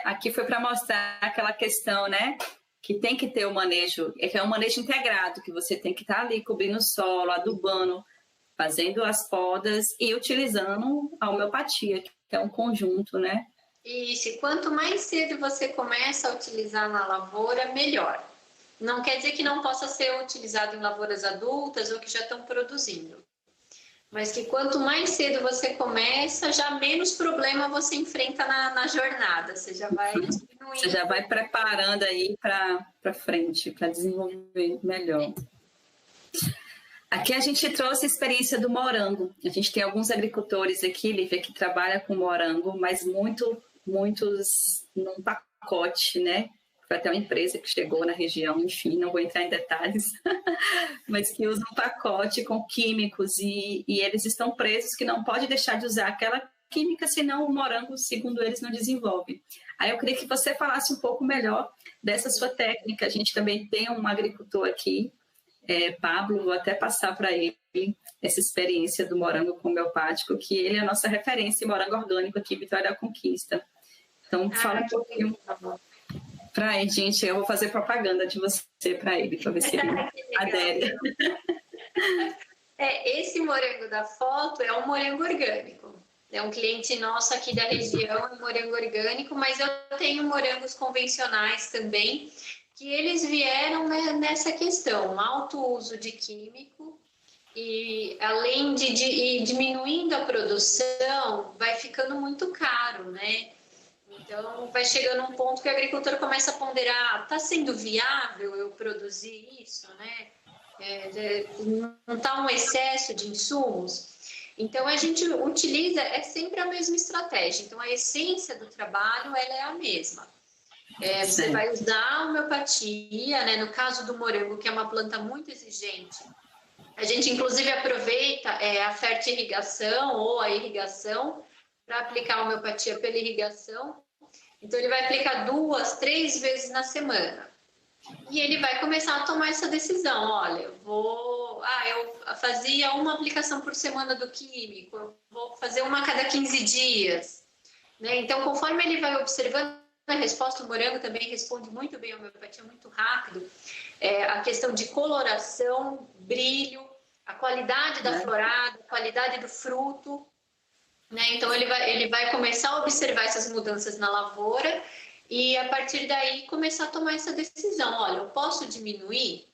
Aqui foi para mostrar aquela questão, né? Que tem que ter o manejo, que é um manejo integrado, que você tem que estar ali cobrindo o solo, adubando, fazendo as podas e utilizando a homeopatia, que é um conjunto, né? Isso, e quanto mais cedo você começa a utilizar na lavoura, melhor. Não quer dizer que não possa ser utilizado em lavouras adultas ou que já estão produzindo. Mas que quanto mais cedo você começa, já menos problema você enfrenta na jornada. Você já vai diminuindo. Você já vai preparando aí para frente, para desenvolver melhor. Aqui a gente trouxe a experiência do morango. A gente tem alguns agricultores aqui, Lívia, que trabalham com morango, mas muitos num pacote, né? Foi até uma empresa que chegou na região, enfim, não vou entrar em detalhes, mas que usa um pacote com químicos e eles estão presos que não pode deixar de usar aquela química, senão o morango, segundo eles, não desenvolve. Aí eu queria que você falasse um pouco melhor dessa sua técnica. A gente também tem um agricultor aqui, Pablo, vou até passar para ele essa experiência do morango homeopático, que ele é a nossa referência em morango orgânico aqui em Vitória da Conquista. Então, fala um pouquinho para ele, gente. Eu vou fazer propaganda de você para ele, para ver se ele adere. Esse morango da foto é um morango orgânico. É um cliente nosso aqui da região, é um morango orgânico, mas eu tenho morangos convencionais também, que eles vieram, né, nessa questão, alto uso de químico, e além de ir diminuindo a produção, vai ficando muito caro, né? Então, vai chegando um ponto que o agricultor começa a ponderar, está sendo viável eu produzir isso, né? Não está um excesso de insumos? Então, a gente utiliza, sempre a mesma estratégia. Então, a essência do trabalho, ela é a mesma. Você vai usar a homeopatia, né? No caso do morango, que é uma planta muito exigente, a gente, inclusive, aproveita a fertirrigação ou a irrigação para aplicar a homeopatia pela irrigação. Então, ele vai aplicar 2, 3 vezes na semana. E ele vai começar a tomar essa decisão. Olha, eu fazia uma aplicação por semana do químico, eu vou fazer uma a cada 15 dias. Né? Então, conforme ele vai observando a resposta, o morango também responde muito bem a homeopatia, muito rápido. A questão de coloração, brilho, a qualidade da florada, a qualidade do fruto. Né? Então, ele vai começar a observar essas mudanças na lavoura e, a partir daí, começar a tomar essa decisão. Olha, eu posso diminuir?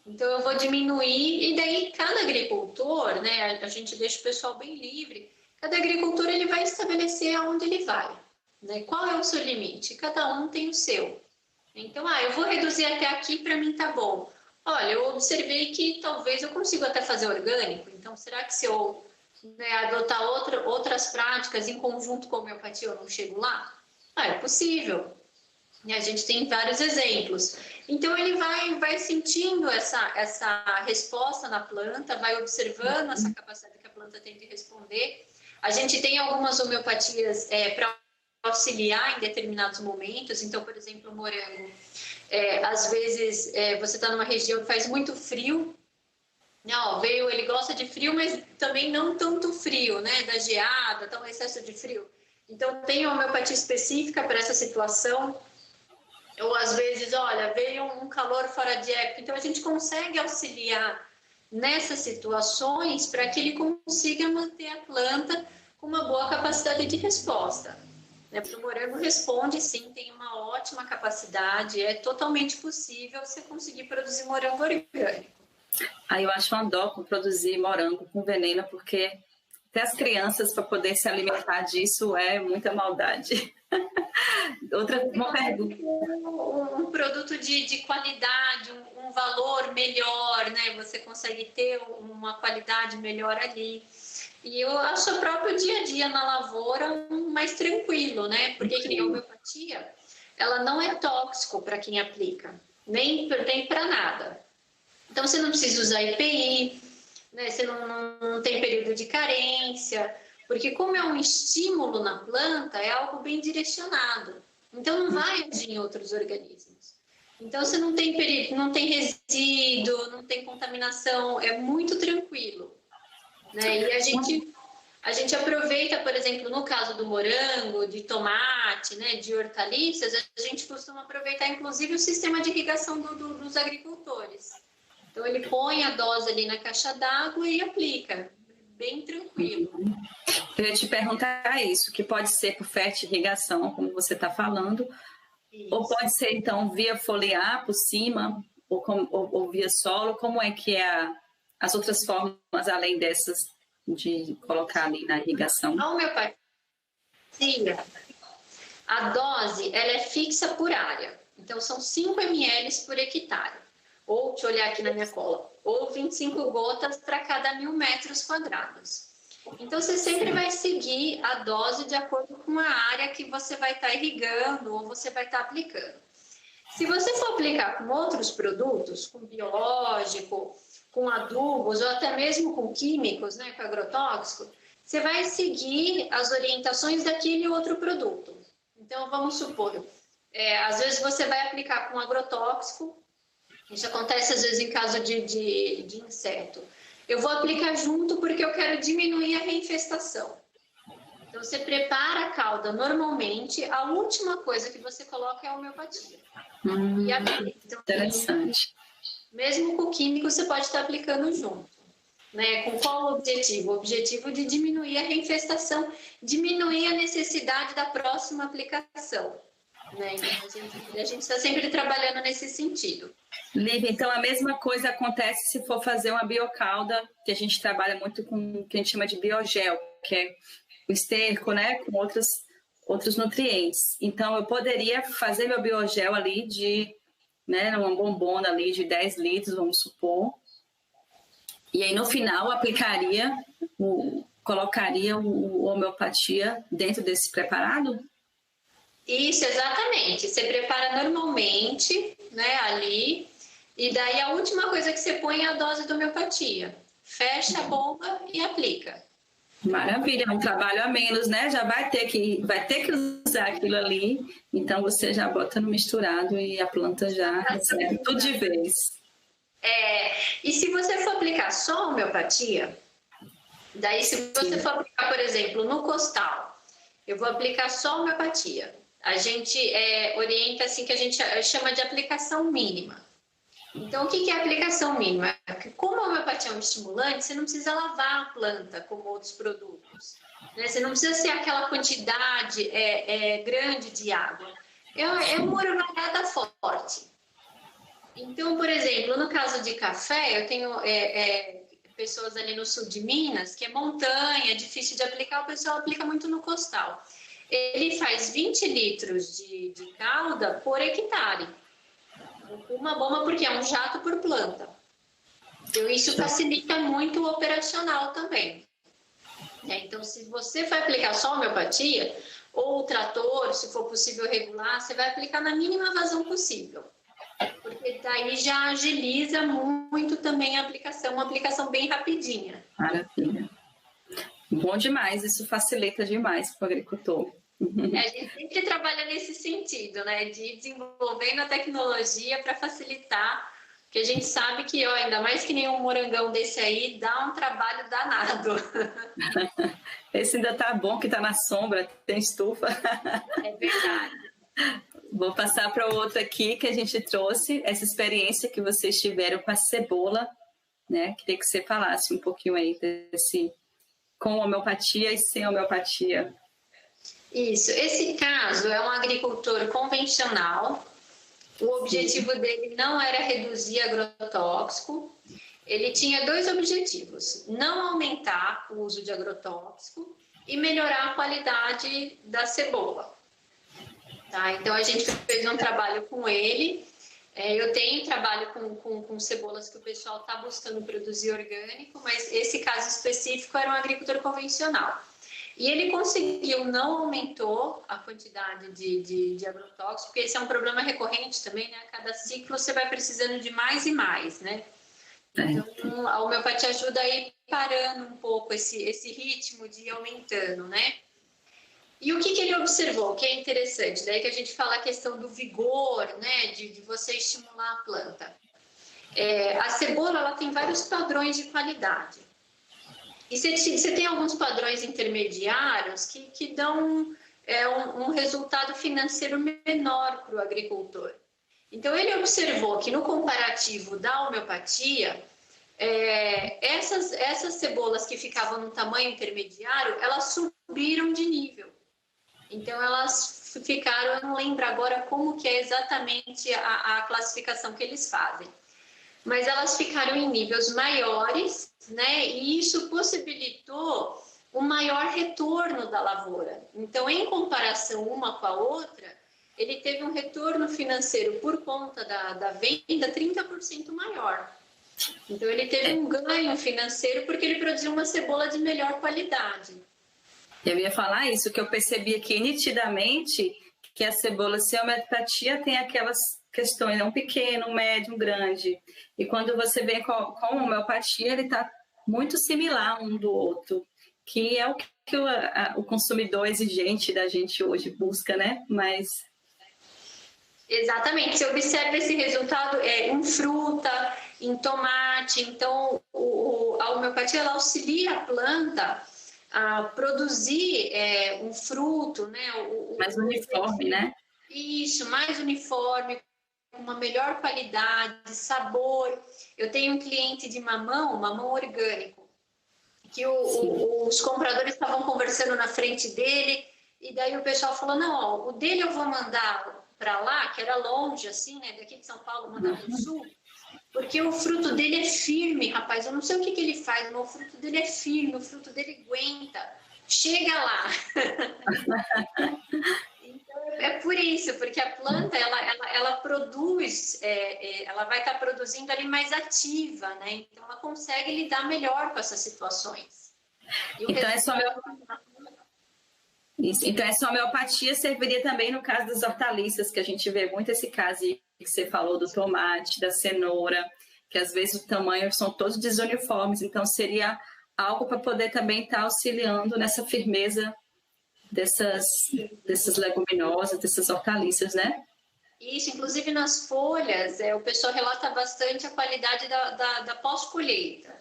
Então, eu vou diminuir. E daí, cada agricultor, né, a gente deixa o pessoal bem livre, cada agricultor ele vai estabelecer aonde ele vai. Né? Qual é o seu limite? Cada um tem o seu. Então, eu vou reduzir até aqui, para mim tá bom. Olha, eu observei que talvez eu consiga até fazer orgânico, então será que se eu adotar outras práticas em conjunto com a homeopatia eu não chego lá? É possível. E a gente tem vários exemplos. Então, ele vai sentindo essa resposta na planta, vai observando essa capacidade que a planta tem de responder. A gente tem algumas homeopatias para auxiliar em determinados momentos. Então, por exemplo, o morango, às vezes você está numa região que faz muito frio. Não, ele gosta de frio, mas também não tanto frio, né? Da geada, então excesso de frio. Então, tem uma homeopatia específica para essa situação. Ou, às vezes, olha, veio um calor fora de época. Então, a gente consegue auxiliar nessas situações para que ele consiga manter a planta com uma boa capacidade de resposta. Porque o morango responde, sim, tem uma ótima capacidade. É totalmente possível você conseguir produzir morango orgânico. Aí eu acho uma dó produzir morango com veneno, porque até as crianças, para poder se alimentar disso, é muita maldade. Uma pergunta. Um produto de qualidade, um valor melhor, né? Você consegue ter uma qualidade melhor ali. E eu acho o próprio dia a dia na lavoura mais tranquilo, né? Porque que nem a homeopatia, ela não é tóxico para quem aplica, nem para nada. Então, você não precisa usar EPI, né? Você não tem período de carência, porque como é um estímulo na planta, é algo bem direcionado. Então, não vai agir em outros organismos. Então, você não tem resíduo, não tem contaminação, é muito tranquilo. Né? E a gente aproveita, por exemplo, no caso do morango, de tomate, né, de hortaliças, a gente costuma aproveitar, inclusive, o sistema de irrigação dos agricultores. Então, ele põe a dose ali na caixa d'água e aplica, bem tranquilo. Eu ia te perguntar isso, que pode ser por fertirrigação, como você está falando, isso. Ou pode ser, então, via foliar por cima, ou via solo, como é que é as outras formas, além dessas, de colocar ali na irrigação? A homeopatia, a dose, ela é fixa por área. Então, são 5 ml por hectare. Ou, deixa eu olhar aqui na minha cola, ou 25 gotas para cada 1.000 metros quadrados. Então, você sempre vai seguir a dose de acordo com a área que você vai estar irrigando ou você vai estar aplicando. Se você for aplicar com outros produtos, com biológico, com adubos ou até mesmo com químicos, né, com agrotóxico, você vai seguir as orientações daquele outro produto. Então, vamos supor, às vezes você vai aplicar com agrotóxico, isso acontece às vezes em caso de inseto. Eu vou aplicar junto porque eu quero diminuir a reinfestação. Então, você prepara a cauda normalmente, a última coisa que você coloca é a homeopatia. E aplica. Então, interessante. Mesmo com o químico, você pode estar aplicando junto. Né? Com qual objetivo? O objetivo de diminuir a reinfestação, diminuir a necessidade da próxima aplicação. Né? Então, a gente está sempre trabalhando nesse sentido. Lívia, então a mesma coisa acontece se for fazer uma biocauda, que a gente trabalha muito com o que a gente chama de biogel, que é o esterco, né, com outros nutrientes. Então eu poderia fazer meu biogel ali né, uma bombona ali de 10 litros, vamos supor, e aí no final colocaria o homeopatia dentro desse preparado? Isso, exatamente. Você prepara normalmente, né, ali, e daí a última coisa que você põe é a dose de homeopatia. Fecha a bomba e aplica. Maravilha, é um trabalho a menos, né? Já vai ter que usar aquilo ali, então você já bota no misturado e a planta já recebe tudo de vez. E se você for aplicar só homeopatia, daí se você for aplicar, por exemplo, no costal, eu vou aplicar só homeopatia. A gente orienta assim que a gente chama de aplicação mínima. Então, o que é aplicação mínima? Como a homeopatia é um estimulante, você não precisa lavar a planta como outros produtos. Né? Você não precisa ser aquela quantidade grande de água. É uma orvalhada forte. Então, por exemplo, no caso de café, eu tenho pessoas ali no sul de Minas, que é montanha, é difícil de aplicar, o pessoal aplica muito no costal. Ele faz 20 litros de calda por hectare. Uma bomba, porque é um jato por planta. Então, isso facilita muito o operacional também. Então, se você vai aplicar só homeopatia, ou o trator, se for possível regular, você vai aplicar na mínima vazão possível. Porque daí já agiliza muito também a aplicação, uma aplicação bem rapidinha. Maravilha. Bom demais, isso facilita demais para o agricultor. A gente sempre trabalha nesse sentido, né? De ir desenvolvendo a tecnologia para facilitar, porque a gente sabe que, ó, ainda mais que nenhum morangão desse aí, dá um trabalho danado. Esse ainda tá bom, que tá na sombra, tem estufa. É verdade. Vou passar para o outro aqui que a gente trouxe, essa experiência que vocês tiveram com a cebola, né? Queria que você falasse um pouquinho aí desse, com homeopatia e sem homeopatia. Isso. Esse caso é um agricultor convencional. O objetivo dele não era reduzir agrotóxico. Ele tinha 2 objetivos: não aumentar o uso de agrotóxico e melhorar a qualidade da cebola. Tá? Então, a gente fez um trabalho com ele. Eu tenho trabalho com cebolas que o pessoal está buscando produzir orgânico, mas esse caso específico era um agricultor convencional. E ele conseguiu, não aumentou a quantidade de agrotóxico, porque esse é um problema recorrente também, né? A cada ciclo você vai precisando de mais e mais, né? Então, a homeopatia ajuda a ir parando um pouco esse ritmo de ir aumentando, né? E o que ele observou, que é interessante, daí que a gente fala a questão do vigor, né, de você estimular a planta. A cebola, ela tem vários padrões de qualidade. E você tem alguns padrões intermediários que dão um resultado financeiro menor para o agricultor. Então, ele observou que no comparativo da homeopatia, essas cebolas que ficavam no tamanho intermediário, elas subiram de nível. Então, elas ficaram, eu não lembro agora como que é exatamente a classificação que eles fazem, mas elas ficaram em níveis maiores, né? E isso possibilitou um maior retorno da lavoura. Então, em comparação uma com a outra, ele teve um retorno financeiro por conta da venda 30% maior. Então, ele teve um ganho financeiro porque ele produziu uma cebola de melhor qualidade. Eu ia falar isso, que eu percebi aqui nitidamente que a cebola sem homeopatia tem aquelas questões, um pequeno, um médio, um grande. E quando você vem com homeopatia, ele está muito similar um do outro, que é o que o consumidor exigente da gente hoje busca, né? Mas... Exatamente, você observa esse resultado em fruta, em tomate. Então, a homeopatia ela auxilia a planta a produzir um fruto, né? Mais uniforme, né? Isso, mais uniforme, com uma melhor qualidade, sabor. Eu tenho um cliente de mamão orgânico, que os compradores estavam conversando na frente dele, e daí o pessoal falou, não, ó, o dele eu vou mandar para lá, que era longe, assim, né? Daqui de São Paulo, mandar para o sul, porque o fruto dele é firme, rapaz. Eu não sei o que ele faz, mas o fruto dele é firme, o fruto dele aguenta. Chega lá. Então, é por isso, porque a planta, ela produz, ela vai estar produzindo ali mais ativa, né? Então, ela consegue lidar melhor com essas situações. Então, então, essa homeopatia serviria também no caso das hortaliças, que a gente vê muito esse caso que você falou do tomate, da cenoura, que às vezes o tamanho são todos desuniformes, então seria algo para poder também estar auxiliando nessa firmeza dessas leguminosas, dessas hortaliças, né? Isso, inclusive nas folhas, o pessoal relata bastante a qualidade da pós-colheita.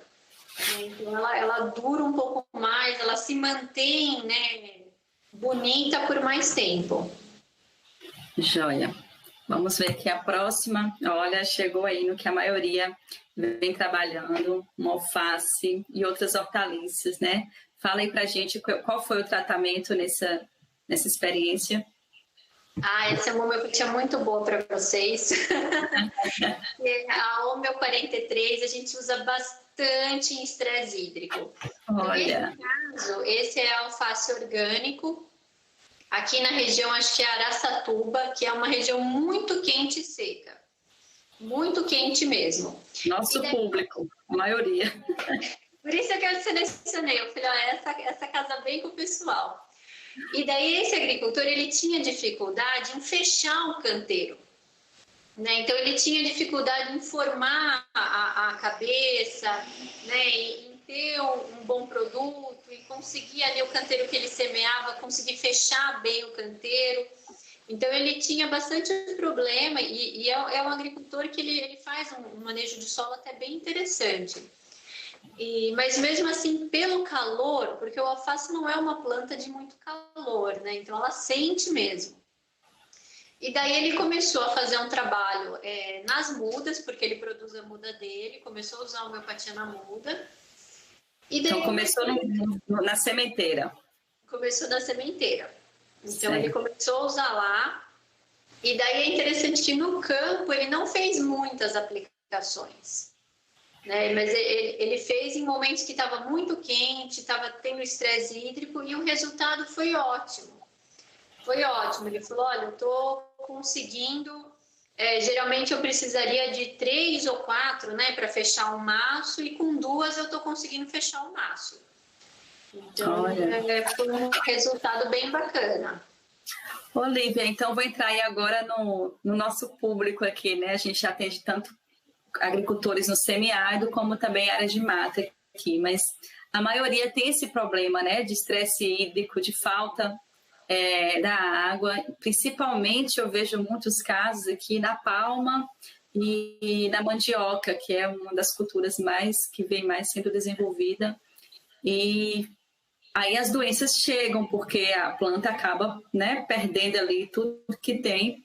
Então, ela dura um pouco mais, ela se mantém, né, bonita por mais tempo. Joia. Vamos ver aqui a próxima. Olha, chegou aí no que a maioria vem trabalhando, uma alface e outras hortaliças, né? Fala aí pra gente qual foi o tratamento nessa experiência. Essa é uma homeopatia muito boa para vocês. A Homeo 43 a gente usa bastante em estresse hídrico. Olha. Nesse caso, esse é alface orgânico. Aqui na região, acho que é Araçatuba, que é uma região muito quente e seca. Muito quente mesmo. Nosso público, a maioria. Por isso que eu selecionei. Eu falei, essa casa bem com o pessoal. E daí esse agricultor, ele tinha dificuldade em fechar o canteiro, né? Então ele tinha dificuldade em formar a cabeça, né? ter um bom produto e conseguir ali o canteiro que ele semeava, conseguir fechar bem o canteiro. Então, ele tinha bastante problema e é um agricultor que ele faz um manejo de solo até bem interessante. Mas mesmo assim, pelo calor, porque o alface não é uma planta de muito calor, né? Então, ela sente mesmo. E daí ele começou a fazer um trabalho nas mudas, porque ele produz a muda dele, começou a usar a homeopatia na muda. E daí então começou na sementeira. Começou na sementeira. Então certo. Ele começou a usar lá. E daí é interessante que no campo ele não fez muitas aplicações, né? Mas ele fez em momentos que estava muito quente, estava tendo estresse hídrico e o resultado foi ótimo. Foi ótimo. Ele falou, olha, eu estou conseguindo... geralmente eu precisaria de 3 ou 4, né, para fechar um maço, e com 2 eu estou conseguindo fechar o maço. Então, foi um resultado bem bacana. Olívia, então vou entrar aí agora no nosso público aqui, né? A gente atende tanto agricultores no semiárido como também áreas de mata aqui, mas a maioria tem esse problema, né, de estresse hídrico, de falta da água. Principalmente eu vejo muitos casos aqui na palma e na mandioca, que é uma das culturas que vem mais sendo desenvolvida. E aí as doenças chegam, porque a planta acaba, né, perdendo ali tudo que tem,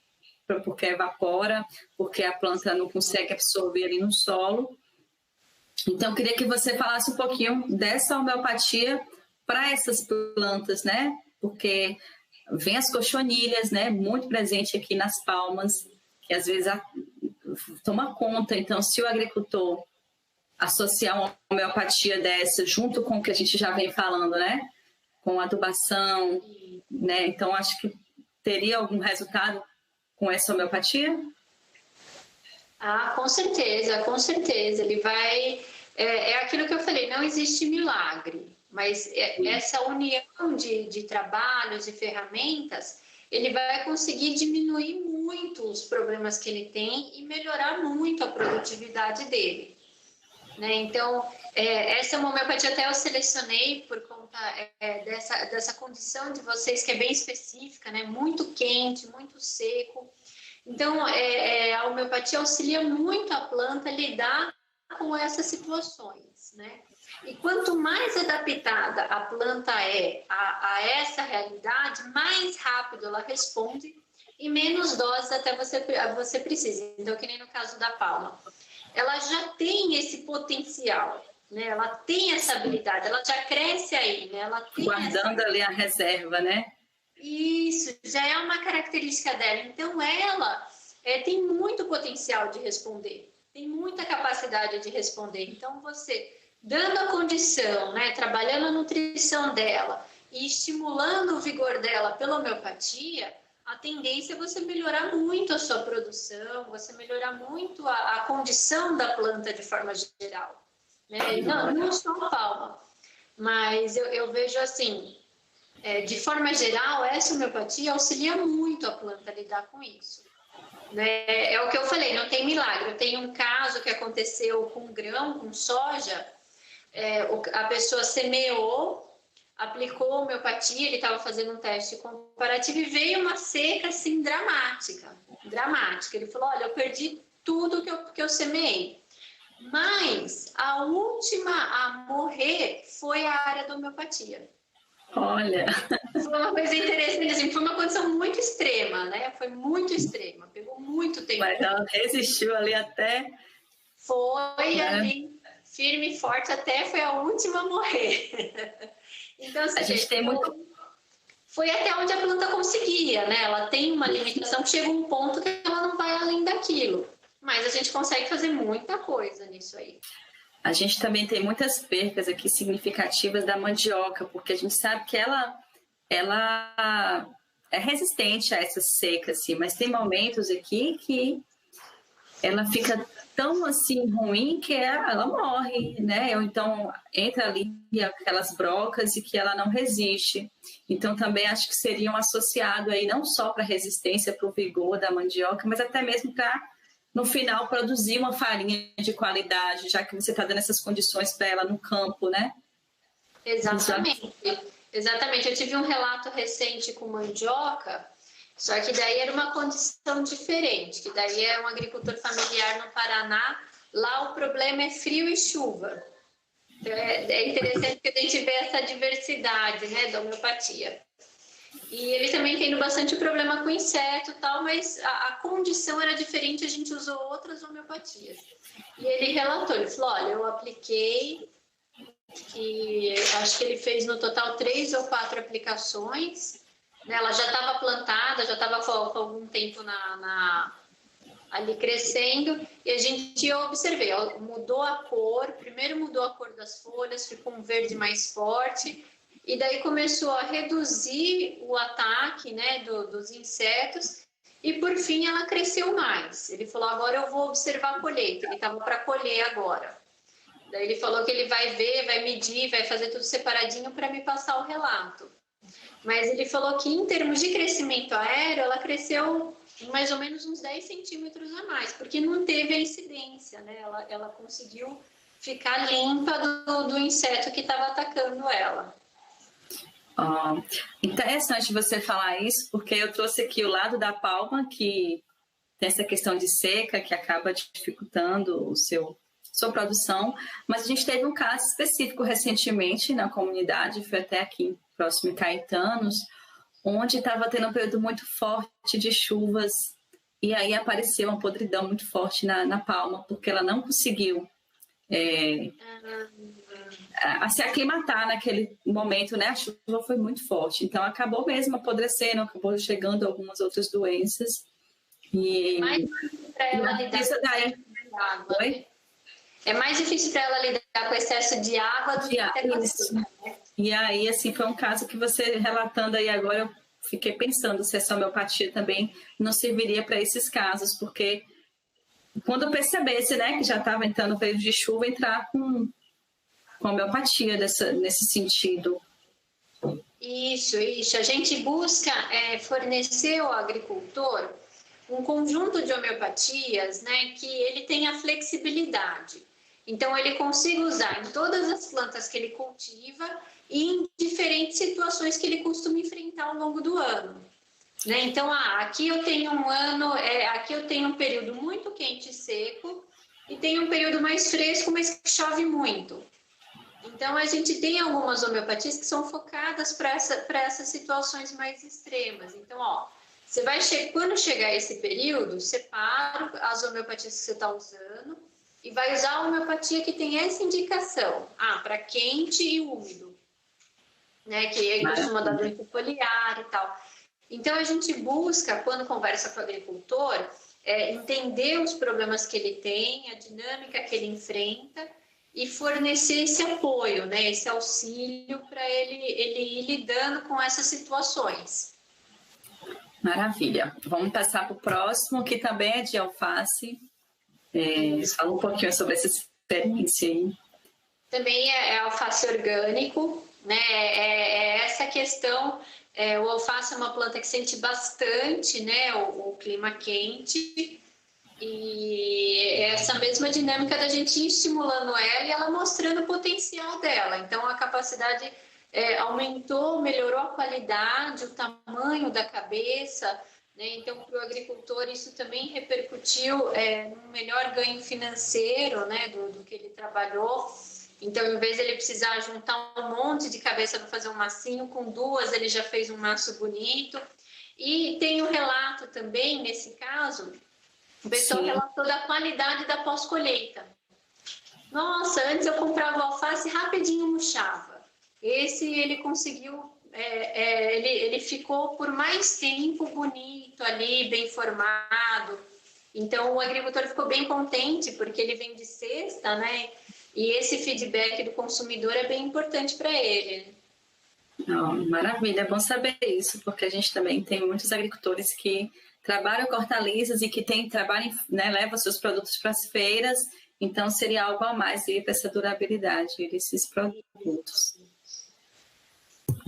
porque evapora, porque a planta não consegue absorver ali no solo. Então, eu queria que você falasse um pouquinho dessa homeopatia para essas plantas, né? Porque vem as cochonilhas, né, muito presente aqui nas palmas, que às vezes toma conta. Então, se o agricultor associar uma homeopatia dessa junto com o que a gente já vem falando, né, com adubação, né, então acho que teria algum resultado com essa homeopatia? Com certeza, com certeza. Ele vai... É aquilo que eu falei, não existe milagre, mas essa união de trabalhos e ferramentas, ele vai conseguir diminuir muito os problemas que ele tem e melhorar muito a produtividade dele. Né? Então, essa homeopatia até eu selecionei por conta dessa condição de vocês, que é bem específica, né? Muito quente, muito seco. Então, a homeopatia auxilia muito a planta a lidar com essas situações, né? E quanto mais adaptada a planta é a essa realidade, mais rápido ela responde e menos doses até você precisa. Então, que nem no caso da palma. Ela já tem esse potencial, né? Ela tem essa habilidade, ela já cresce aí, né? Ela tem guardando ali a reserva, né? Isso, já é uma característica dela. Então, ela tem muito potencial de responder, tem muita capacidade de responder. Então, você, dando a condição, né, trabalhando a nutrição dela e estimulando o vigor dela pela homeopatia, a tendência é você melhorar muito a sua produção, você melhorar muito a condição da planta de forma geral. Né? Não só a palma, mas eu vejo assim, de forma geral, essa homeopatia auxilia muito a planta a lidar com isso. Né? É o que eu falei, não tem milagre. Eu tenho um caso que aconteceu com grão, com soja, a pessoa semeou, aplicou homeopatia, ele estava fazendo um teste comparativo e veio uma seca assim dramática. Ele falou, olha, eu perdi tudo que eu semeei. Mas a última a morrer foi a área da homeopatia. Olha. Foi uma coisa interessante, assim, foi uma condição muito extrema, né? Foi muito extrema, pegou muito tempo. Mas ela resistiu ali até... Foi ali, firme e forte, até foi a última a morrer. Então, assim, a gente tem muito... Foi até onde a planta conseguia, né? Ela tem uma limitação que chega um ponto que ela não vai além daquilo. Mas a gente consegue fazer muita coisa nisso aí. A gente também tem muitas percas aqui significativas da mandioca, porque a gente sabe que ela é resistente a essa seca, assim, mas tem momentos aqui que ela fica tão assim ruim que ela morre, né? Ou então entra ali aquelas brocas e que ela não resiste. Então também acho que seriam associados aí não só para resistência, para o vigor da mandioca, mas até mesmo para no final, produzir uma farinha de qualidade, já que você está dando essas condições para ela no campo, né? Exatamente. Exatamente. Eu tive um relato recente com mandioca, só que daí era uma condição diferente, que daí é um agricultor familiar no Paraná. Lá o problema é frio e chuva. Então, é interessante que a gente vê essa diversidade, né, da homeopatia. E ele também tendo bastante problema com inseto e tal, mas a condição era diferente, a gente usou outras homeopatias. E ele relatou, ele falou, olha, eu apliquei, que acho que ele fez no total 3 ou 4 aplicações, né? Ela já estava plantada, já estava com algum tempo ali crescendo, e a gente observei, ó, mudou a cor, primeiro mudou a cor das folhas, ficou um verde mais forte, e daí começou a reduzir o ataque, né, dos insetos, e por fim ela cresceu mais. Ele falou, agora eu vou observar a colheita, ele estava para colher agora. Daí ele falou que ele vai ver, vai medir, vai fazer tudo separadinho para me passar o relato. Mas ele falou que em termos de crescimento aéreo, ela cresceu mais ou menos uns 10 centímetros a mais, porque não teve a incidência, né? Ela conseguiu ficar limpa do inseto que estava atacando ela. Interessante você falar isso, porque eu trouxe aqui o lado da palma, que tem essa questão de seca, que acaba dificultando sua produção, mas a gente teve um caso específico recentemente na comunidade, foi até aqui próximo em Caetanos, onde estava tendo um período muito forte de chuvas, e aí apareceu uma podridão muito forte na palma, porque ela não conseguiu a se aclimatar naquele momento, né? A chuva foi muito forte, então acabou mesmo apodrecendo, acabou chegando algumas outras doenças. E mais para ela lidar com a água. É mais difícil para ela lidar com o excesso de água do que com a seca, né? E aí, assim, foi um caso que você relatando aí agora, eu fiquei pensando se essa homeopatia também não serviria para esses casos, porque quando eu percebesse, né, que já estava entrando o período de chuva, entrar com homeopatia nesse sentido. Isso. A gente busca fornecer ao agricultor um conjunto de homeopatias, né, que ele tenha flexibilidade. Então, ele consiga usar em todas as plantas que ele cultiva e em diferentes situações que ele costuma enfrentar ao longo do ano. Né? Então, aqui eu tenho aqui eu tenho um período muito quente e seco e tenho um período mais fresco, mas que chove muito. Então, a gente tem algumas homeopatias que são focadas para essas situações mais extremas. Então, quando chegar esse período, separa as homeopatias que você está usando e vai usar a homeopatia que tem essa indicação. Para quente e úmido, né? Que costuma dar doença foliar e tal. Então, a gente busca, quando conversa com o agricultor, entender os problemas que ele tem, a dinâmica que ele enfrenta e fornecer esse apoio, né? Esse auxílio para ele ir lidando com essas situações. Maravilha. Vamos passar para o próximo, que também é de alface. Fala um pouquinho sobre essa experiência aí. Também é alface orgânico, né? Essa questão... o alface é uma planta que sente bastante, né, o clima quente, e essa mesma dinâmica da gente ir estimulando ela e ela mostrando o potencial dela. Então, a capacidade aumentou, melhorou a qualidade, o tamanho da cabeça, né? Então, para o agricultor, isso também repercutiu num melhor ganho financeiro, né, do que ele trabalhou. Então, em vez de ele precisar juntar um monte de cabeça para fazer um massinho, com 2 ele já fez um maço bonito. E tem um relato também, nesse caso, o pessoal relatou da qualidade da pós-colheita. Nossa, antes eu comprava alface e rapidinho murchava. Esse ele conseguiu, ele ficou por mais tempo bonito ali, bem formado. Então, o agricultor ficou bem contente, porque ele vem de cesta, né? E esse feedback do consumidor é bem importante para ele. Maravilha, é bom saber isso, porque a gente também tem muitos agricultores que trabalham com hortaliças e que né, levam seus produtos para as feiras, então seria algo a mais para essa durabilidade desses produtos.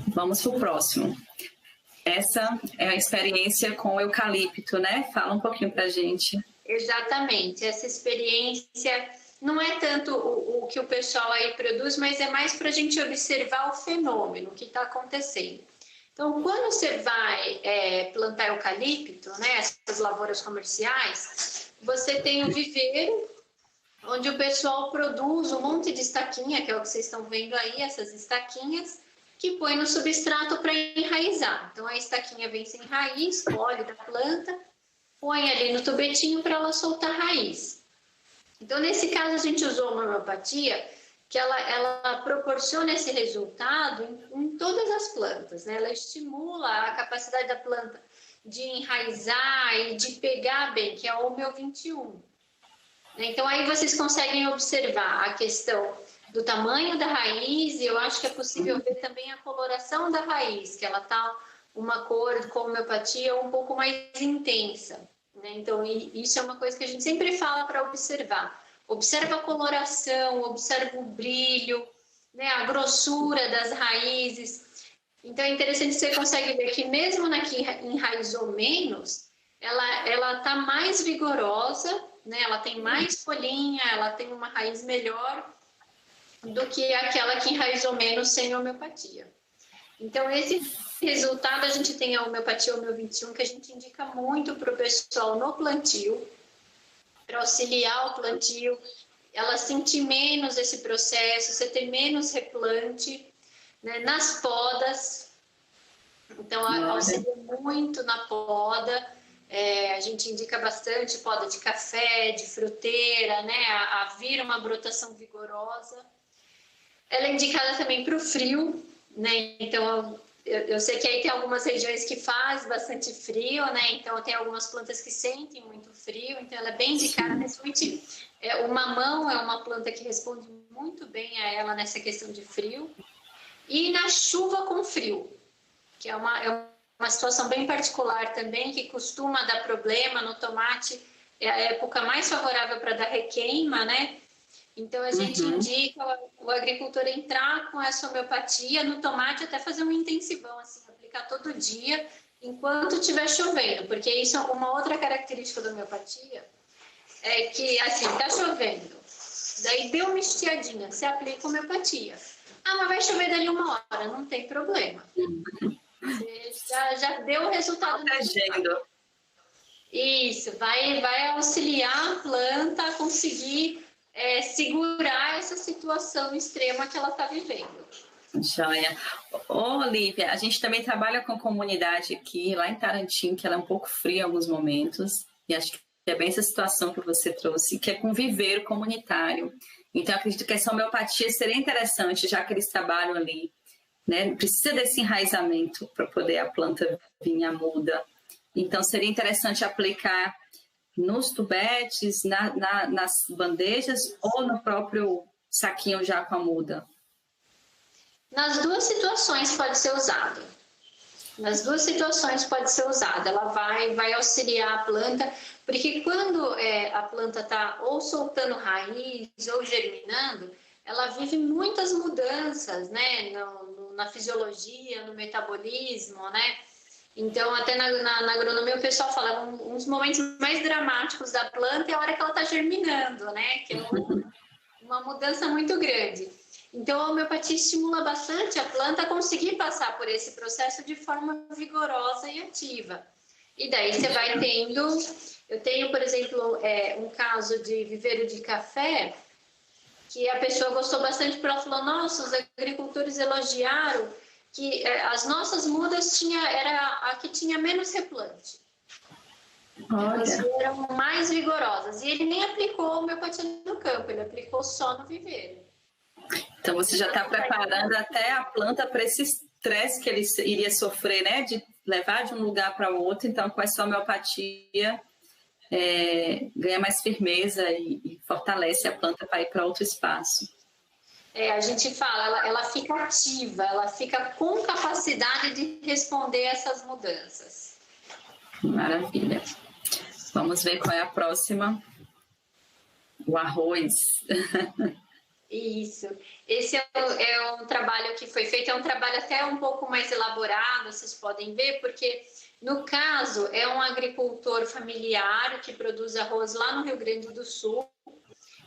Vamos para o próximo. Essa é a experiência com o eucalipto, né? Fala um pouquinho para a gente. Exatamente, essa experiência não é tanto o que o pessoal aí produz, mas é mais para a gente observar o fenômeno, o que está acontecendo. Então, quando você vai plantar eucalipto, né, essas lavouras comerciais, você tem o viveiro, onde o pessoal produz um monte de estaquinha, que é o que vocês estão vendo aí, essas estaquinhas, que põe no substrato para enraizar. Então, a estaquinha vem sem raiz, colhe da planta, põe ali no tubetinho para ela soltar raiz. Então, nesse caso, a gente usou uma homeopatia que ela proporciona esse resultado em todas as plantas, né? Ela estimula a capacidade da planta de enraizar e de pegar bem, que é o Homeo 21. Então, aí vocês conseguem observar a questão do tamanho da raiz, e eu acho que é possível ver também a coloração da raiz, que ela está uma cor com homeopatia um pouco mais intensa. Né? Então, isso é uma coisa que a gente sempre fala para observar. Observa a coloração, observa o brilho, né? A grossura das raízes. Então, é interessante que você consegue ver que mesmo na que enraizou menos, ela está mais vigorosa, né? Ela tem mais folhinha, ela tem uma raiz melhor do que aquela que enraizou menos sem homeopatia. Então, esse resultado, a gente tem a homeopatia Homeo 21, que a gente indica muito para o pessoal no plantio, para auxiliar o plantio, ela sentir menos esse processo, você ter menos replante, né? Nas podas, então auxilia muito na poda, a gente indica bastante poda de café, de fruteira, né? A vir uma brotação vigorosa. Ela é indicada também para o frio, né? Então, eu sei que aí tem algumas regiões que faz bastante frio, né? Então, tem algumas plantas que sentem muito frio, então ela é bem indicada. Principalmente, o mamão é uma planta que responde muito bem a ela nessa questão de frio. E na chuva com frio, que é uma situação bem particular também, que costuma dar problema no tomate, é a época mais favorável para dar requeima, né? Então, a gente indica o agricultor entrar com essa homeopatia no tomate, até fazer um intensivão, assim, aplicar todo dia, enquanto estiver chovendo, porque isso é uma outra característica da homeopatia, é que, assim, está chovendo, daí deu uma estiadinha, você aplica homeopatia. Ah, mas vai chover dali 1 hora, não tem problema. Você já deu o resultado. Isso, vai auxiliar a planta a conseguir segurar essa situação extrema que ela está vivendo. Joia. Ô, Olívia, a gente também trabalha com comunidade aqui, lá em Tarantim, que ela é um pouco fria em alguns momentos, e acho que é bem essa situação que você trouxe, que é com viveiro comunitário. Então, acredito que essa homeopatia seria interessante, já que eles trabalham ali, né? Precisa desse enraizamento para poder a planta vir à muda. Então, seria interessante aplicar nos tubetes, nas bandejas ou no próprio saquinho já com a muda? Nas duas situações pode ser usado. Nas duas situações pode ser usada. Ela vai auxiliar a planta, porque quando a planta está ou soltando raiz ou germinando, ela vive muitas mudanças, né? Na fisiologia, no metabolismo, né? Então, até na agronomia, o pessoal fala um dos momentos mais dramáticos da planta é a hora que ela está germinando, né? Que é uma mudança muito grande. Então, a homeopatia estimula bastante a planta a conseguir passar por esse processo de forma vigorosa e ativa. E daí você vai tendo... Eu tenho, por exemplo, um caso de viveiro de café, que a pessoa gostou bastante, porque ela falou, nossa, os agricultores elogiaram que as nossas mudas era a que tinha menos replante. Elas eram mais vigorosas. E ele nem aplicou a homeopatia no campo, ele aplicou só no viveiro. Então, você já está preparando até a planta para esse estresse que ele iria sofrer, né? De levar de um lugar para o outro. Então, com essa homeopatia, ganha mais firmeza e fortalece a planta para ir para outro espaço. A gente fala, ela fica ativa, ela fica com capacidade de responder a essas mudanças. Maravilha. Vamos ver qual é a próxima. O arroz. Isso. Esse é um trabalho que foi feito, é um trabalho até um pouco mais elaborado, vocês podem ver, porque No caso, é um agricultor familiar que produz arroz lá no Rio Grande do Sul.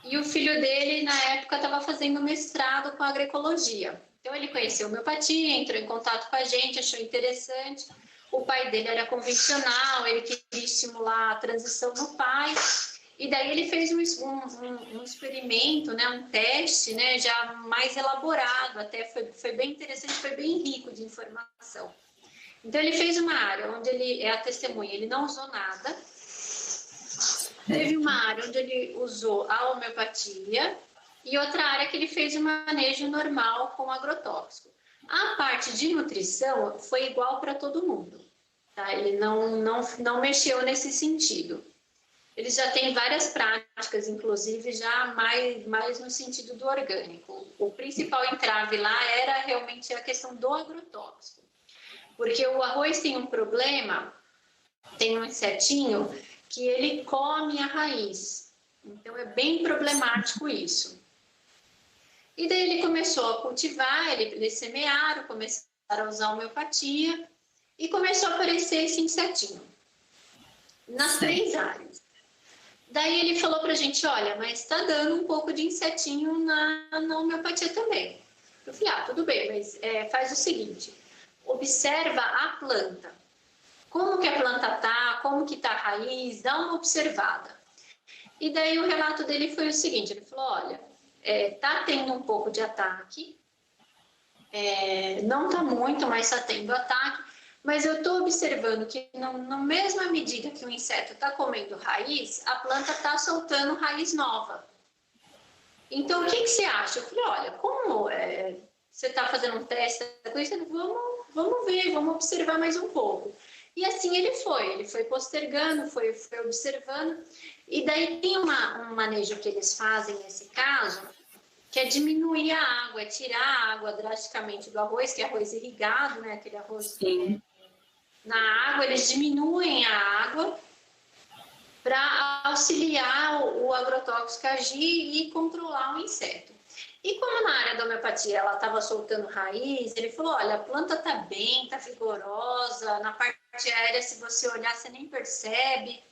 E o filho dele, na época, estava fazendo mestrado com agroecologia. Então, ele conheceu a homeopatia, entrou em contato com a gente, achou interessante. O pai dele era convencional, ele queria estimular a transição no pai. E daí ele fez um experimento, né, um teste, né, já mais elaborado, até foi bem interessante, foi bem rico de informação. Então, ele fez uma área onde ele é a testemunha, ele não usou nada. Teve uma área onde ele usou a homeopatia e outra área que ele fez um manejo normal com agrotóxico. A parte de nutrição foi igual para todo mundo, tá? Ele não mexeu nesse sentido. Ele já tem várias práticas, inclusive já mais no sentido do orgânico. O principal entrave lá era realmente a questão do agrotóxico. Porque o arroz tem um problema, tem um insetinho que ele come a raiz. Então é bem problemático isso. E daí ele começou a cultivar, eles semearam, começaram a usar homeopatia e começou a aparecer esse insetinho nas 3 áreas. Daí ele falou pra gente, olha, mas tá dando um pouco de insetinho na homeopatia também. Eu falei, tudo bem, mas faz o seguinte, observa a planta. Como que a planta tá, como que tá a raiz, dá uma observada. E daí o relato dele foi o seguinte, ele falou, olha, tá tendo um pouco de ataque, não tá muito, mas tá tendo ataque, mas eu estou observando que na mesma medida que o inseto está comendo raiz, a planta está soltando raiz nova. Então, o que você acha? Eu falei, olha, como você está fazendo um teste com isso, vamos ver, vamos observar mais um pouco. E assim ele foi postergando, foi observando. E daí tem um manejo que eles fazem nesse caso, que é diminuir a água, tirar a água drasticamente do arroz, que é arroz irrigado, né? Aquele arroz na água, eles diminuem a água para auxiliar o agrotóxico a agir e controlar o inseto. E como na área da homeopatia ela estava soltando raiz, ele falou, olha, a planta está bem, está vigorosa, na parte aérea, se você olhar, você nem percebe,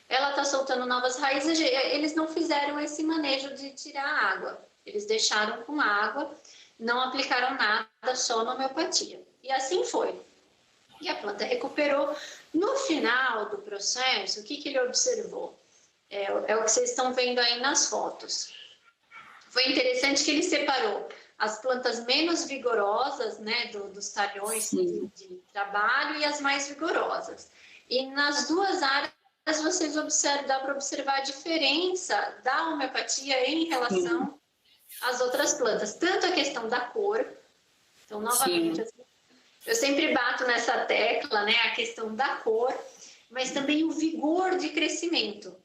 ela está soltando novas raízes. Eles não fizeram esse manejo de tirar a água, eles deixaram com água, não aplicaram nada, só na homeopatia. E assim foi. E a planta recuperou. No final do processo, o que ele observou? É o que vocês estão vendo aí nas fotos. Foi interessante que ele separou as plantas menos vigorosas, né, dos talhões de trabalho e as mais vigorosas. E nas 2 áreas vocês dá para observar a diferença da homeopatia em relação às outras plantas. Tanto a questão da cor, então novamente eu sempre bato nessa tecla, né, a questão da cor, mas também o vigor de crescimento.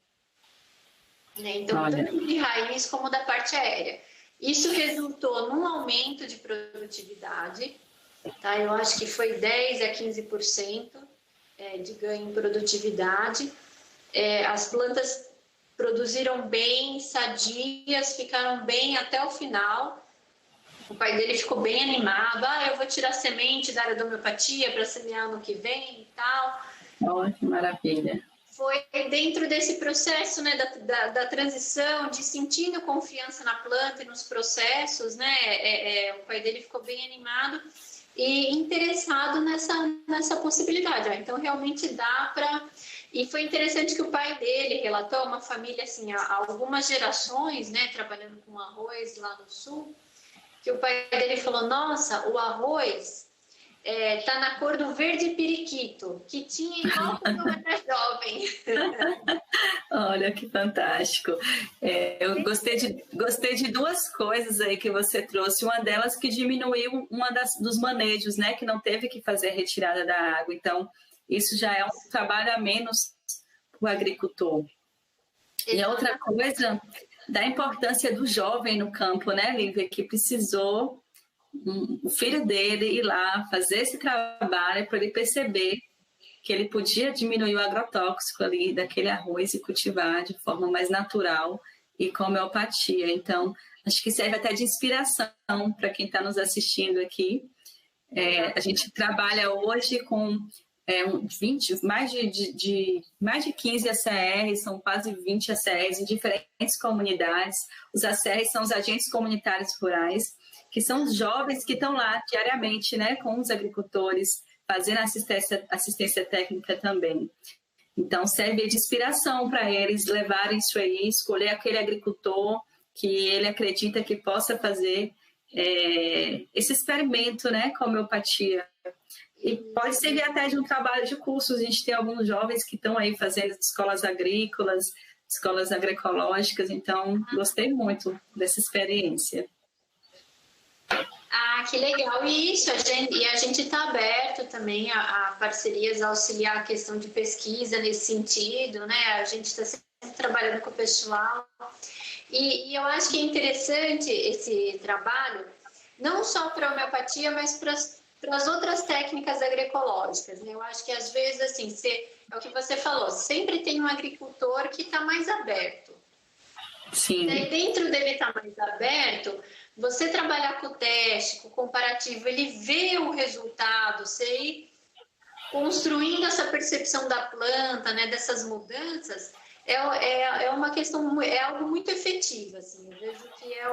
Né? Então, tanto de raiz como da parte aérea. Isso resultou num aumento de produtividade, tá? Eu acho que foi 10% a 15% de ganho em produtividade. As plantas produziram bem, sadias, ficaram bem até o final. O pai dele ficou bem animado. Eu vou tirar semente da área da homeopatia para semear ano que vem e tal. Oh, que maravilha. Foi dentro desse processo, né, da transição, de sentindo confiança na planta e nos processos, né, o pai dele ficou bem animado e interessado nessa possibilidade. Então, realmente dá para... E foi interessante que o pai dele relatou uma família, assim, há algumas gerações, né, trabalhando com arroz lá no sul, que o pai dele falou, nossa, o arroz... tá na cor do verde periquito, que tinha igual quando eu era jovem. Olha que fantástico. Eu gostei de 2 coisas aí que você trouxe. Uma delas que diminuiu dos manejos, né? Que não teve que fazer a retirada da água. Então, isso já é um trabalho a menos para o agricultor. E a outra coisa, da importância do jovem no campo, né, Lívia? Que precisou... o filho dele ir lá fazer esse trabalho para ele perceber que ele podia diminuir o agrotóxico ali daquele arroz e cultivar de forma mais natural e com homeopatia. Então, acho que serve até de inspiração para quem está nos assistindo aqui. A gente trabalha hoje com mais de 15 ACRs, são quase 20 ACRs em diferentes comunidades. Os ACRs são os agentes comunitários rurais, que são os jovens que estão lá diariamente, né, com os agricultores, fazendo assistência técnica também. Então, serve de inspiração para eles levarem isso aí, escolher aquele agricultor que ele acredita que possa fazer esse experimento, né, com a homeopatia. E pode servir até de um trabalho de cursos. A gente tem alguns jovens que estão aí fazendo escolas agrícolas, escolas agroecológicas, então gostei muito dessa experiência. Ah, que legal. E isso, a gente está aberto também a parcerias, a auxiliar a questão de pesquisa nesse sentido, né? A gente está sempre trabalhando com o pessoal. E eu acho que é interessante esse trabalho, não só para a homeopatia, mas para as outras técnicas agroecológicas, né? Eu acho que às vezes, assim, é o que você falou, sempre tem um agricultor que está mais aberto. Sim. Daí, dentro dele estar mais aberto, você trabalhar com o teste, com o comparativo, ele vê o resultado, você ir construindo essa percepção da planta, né, dessas mudanças, é uma questão, é algo muito efetivo, assim, eu vejo que é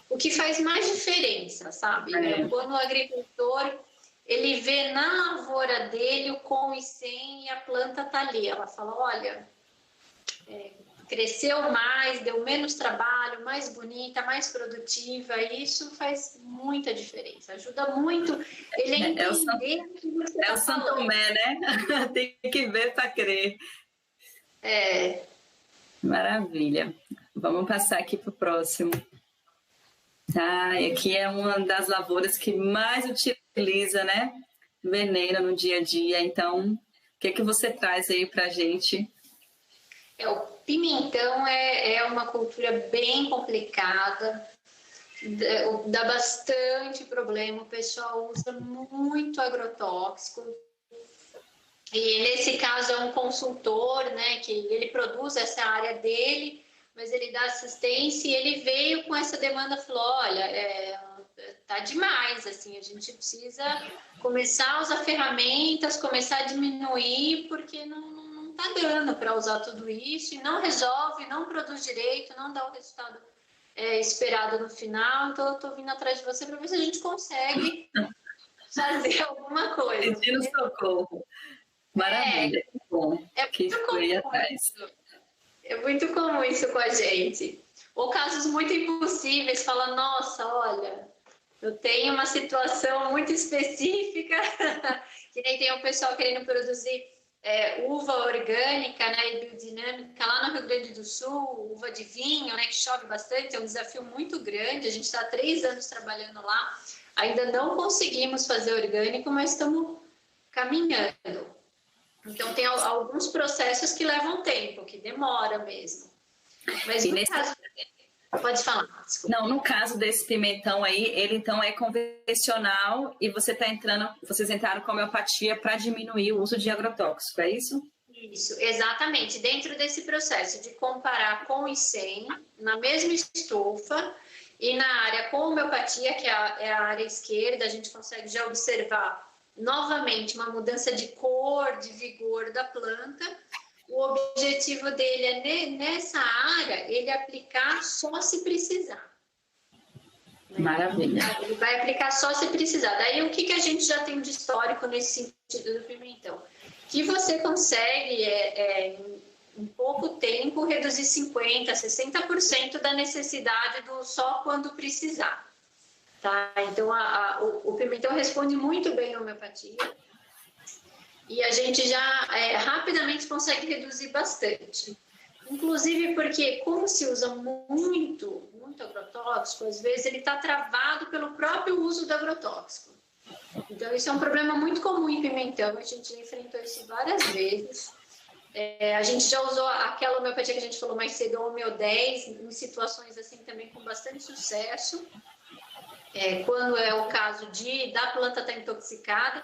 o que faz mais diferença, sabe? Quando o agricultor, ele vê na lavoura dele o com e sem, e a planta tá ali, ela fala, olha, cresceu mais, deu menos trabalho, mais bonita, mais produtiva, e isso faz muita diferença, ajuda muito ele a entender o que você está falando. É o São Tomé, né? Tem que ver para crer. Maravilha. Vamos passar aqui para o próximo. Aqui é uma das lavouras que mais utiliza, né, veneno no dia a dia. Então, o que você traz aí para a gente? O pimentão é uma cultura bem complicada, dá bastante problema, o pessoal usa muito agrotóxico. E nesse caso é um consultor, né, que ele produz essa área dele, mas ele dá assistência e ele veio com essa demanda, falou, olha, tá demais, assim, a gente precisa começar a usar ferramentas, começar a diminuir, porque não tá dando para usar tudo isso, e não resolve, não produz direito, não dá o resultado esperado no final, então eu tô vindo atrás de você para ver se a gente consegue fazer alguma coisa. Pedindo socorro. Maravilha, que bom. Que foi atrás. É muito comum isso com a gente. Ou casos muito impossíveis, fala, nossa, olha, eu tenho uma situação muito específica, que nem tem o pessoal querendo produzir uva orgânica, né, e biodinâmica lá no Rio Grande do Sul, uva de vinho, né, que chove bastante, é um desafio muito grande, a gente está há 3 anos trabalhando lá, ainda não conseguimos fazer orgânico, mas estamos caminhando. Então, tem alguns processos que levam tempo, que demora mesmo. Mas no caso... Pode falar, desculpa. Não, no caso desse pimentão aí, ele então é convencional e vocês entraram com a homeopatia para diminuir o uso de agrotóxico, é isso? Isso, exatamente. Dentro desse processo de comparar com e sem, na mesma estufa, e na área com homeopatia, que é a área esquerda, a gente consegue já observar novamente uma mudança de cor, de vigor da planta. O objetivo dele é, nessa área, ele aplicar só se precisar. Maravilha. Ele vai aplicar só se precisar. Daí, o que a gente já tem de histórico nesse sentido do pimentão? Que você consegue, em pouco tempo, reduzir 50%, 60% da necessidade do só quando precisar. Tá? Então, o pimentão responde muito bem à homeopatia. E a gente já rapidamente consegue reduzir bastante. Inclusive porque, como se usa muito agrotóxico, às vezes ele está travado pelo próprio uso do agrotóxico. Então, isso é um problema muito comum em pimentão, a gente já enfrentou isso várias vezes. A gente já usou aquela homeopatia que a gente falou mais cedo, a Homeo 10, em situações assim também com bastante sucesso. Quando é o caso da planta estar intoxicada,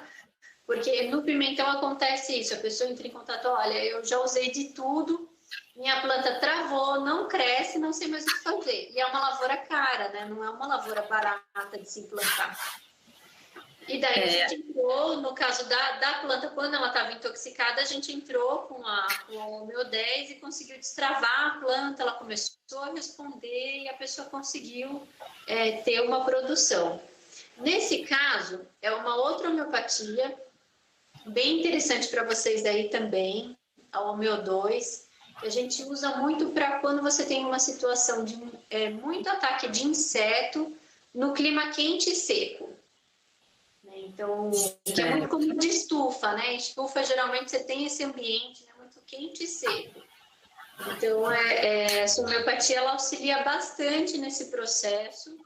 porque no pimentão acontece isso, a pessoa entra em contato, olha, eu já usei de tudo, minha planta travou, não cresce, não sei mais o que fazer. E é uma lavoura cara, né? Não é uma lavoura barata de se implantar. E daí a gente entrou, no caso da planta, quando ela estava intoxicada, a gente entrou com o Homeo 10 e conseguiu destravar a planta, ela começou a responder e a pessoa conseguiu ter uma produção. Nesse caso, é uma outra homeopatia, bem interessante para vocês aí também, a Homeo 2, que a gente usa muito para quando você tem uma situação de muito ataque de inseto no clima quente e seco. Então, que é muito comum de estufa, né? Estufa, geralmente, você tem esse ambiente, né, muito quente e seco. Então, essa homeopatia, ela auxilia bastante nesse processo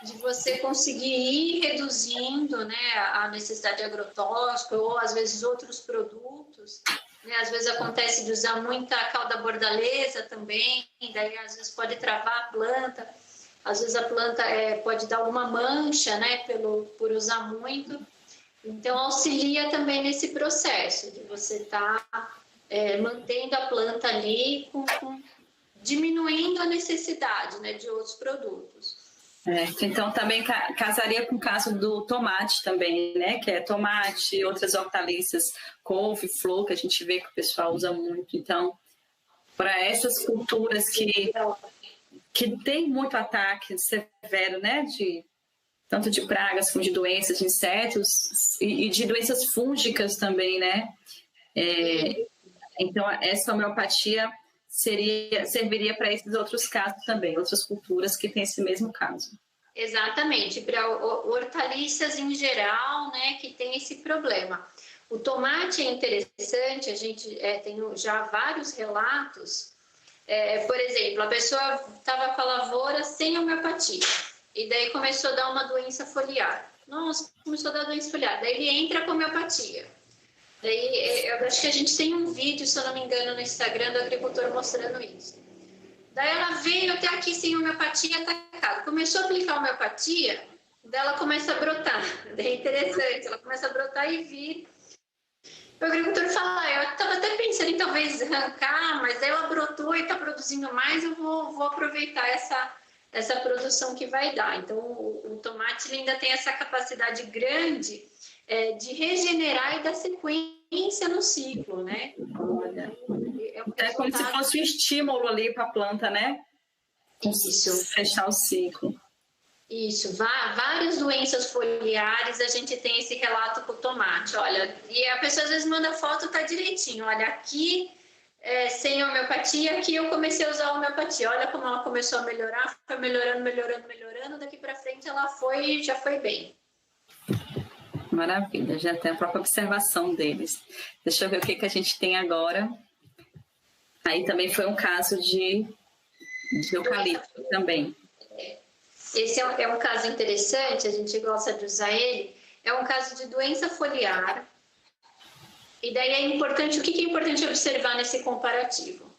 de você conseguir ir reduzindo, né, a necessidade de agrotóxico ou, às vezes, outros produtos. Né? Às vezes, acontece de usar muita cauda bordaleza também, daí, às vezes, pode travar a planta. Às vezes a planta pode dar uma mancha, né, por usar muito. Então, auxilia também nesse processo de você estar mantendo a planta ali, diminuindo a necessidade, né, de outros produtos. Então, também casaria com o caso do tomate também, né, que é tomate, outras hortaliças, couve, flor, que a gente vê que o pessoal usa muito. Então, para essas culturas que tem muito ataque severo, né, tanto de pragas como de doenças, de insetos e de doenças fúngicas também, né? Então, essa homeopatia serviria para esses outros casos também, outras culturas que têm esse mesmo caso. Exatamente, para hortaliças em geral, né, que tem esse problema. O tomate é interessante, a gente tem já vários relatos. Por exemplo, a pessoa estava com a lavoura sem homeopatia e daí começou a dar uma doença foliar. Nossa, começou a dar doença foliar. Daí ele entra com homeopatia. Daí eu acho que a gente tem um vídeo, se eu não me engano, no Instagram do agricultor mostrando isso. Daí ela veio até aqui sem homeopatia atacada. Começou a aplicar homeopatia, daí ela começa a brotar. Daí é interessante, ela começa a brotar e vir. O agricultor fala, eu estava até pensando em talvez arrancar, mas ela brotou e está produzindo mais, eu vou aproveitar essa produção que vai dar. Então, o tomate ele ainda tem essa capacidade grande de regenerar e dar sequência no ciclo, né? É como se fosse um estímulo ali para a planta, né? Isso. Fechar o ciclo. Isso, várias doenças foliares, a gente tem esse relato com o tomate, olha, e a pessoa às vezes manda foto, tá direitinho, olha, aqui sem homeopatia, aqui eu comecei a usar a homeopatia, olha como ela começou a melhorar, foi melhorando, daqui para frente ela já foi bem. Maravilha, já tem a própria observação deles. Deixa eu ver o que a gente tem agora. Aí também foi um caso de eucalipto também. Esse é um caso interessante, a gente gosta de usar ele, é um caso de doença foliar. E daí é importante, o que é importante observar nesse comparativo?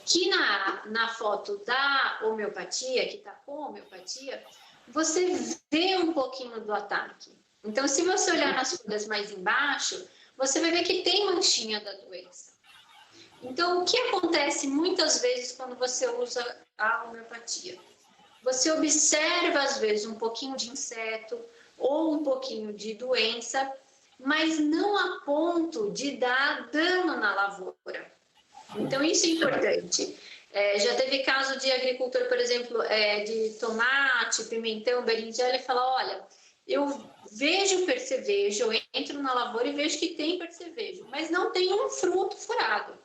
Que na foto da homeopatia, que está com homeopatia, você vê um pouquinho do ataque. Então, se você olhar nas folhas mais embaixo, você vai ver que tem manchinha da doença. Então, o que acontece muitas vezes quando você usa a homeopatia? Você observa, às vezes, um pouquinho de inseto ou um pouquinho de doença, mas não a ponto de dar dano na lavoura. Então, isso é importante. Já teve caso de agricultor, por exemplo, de tomate, pimentão, berinjela, e fala, olha, eu vejo percevejo, eu entro na lavoura e vejo que tem percevejo, mas não tem um fruto furado,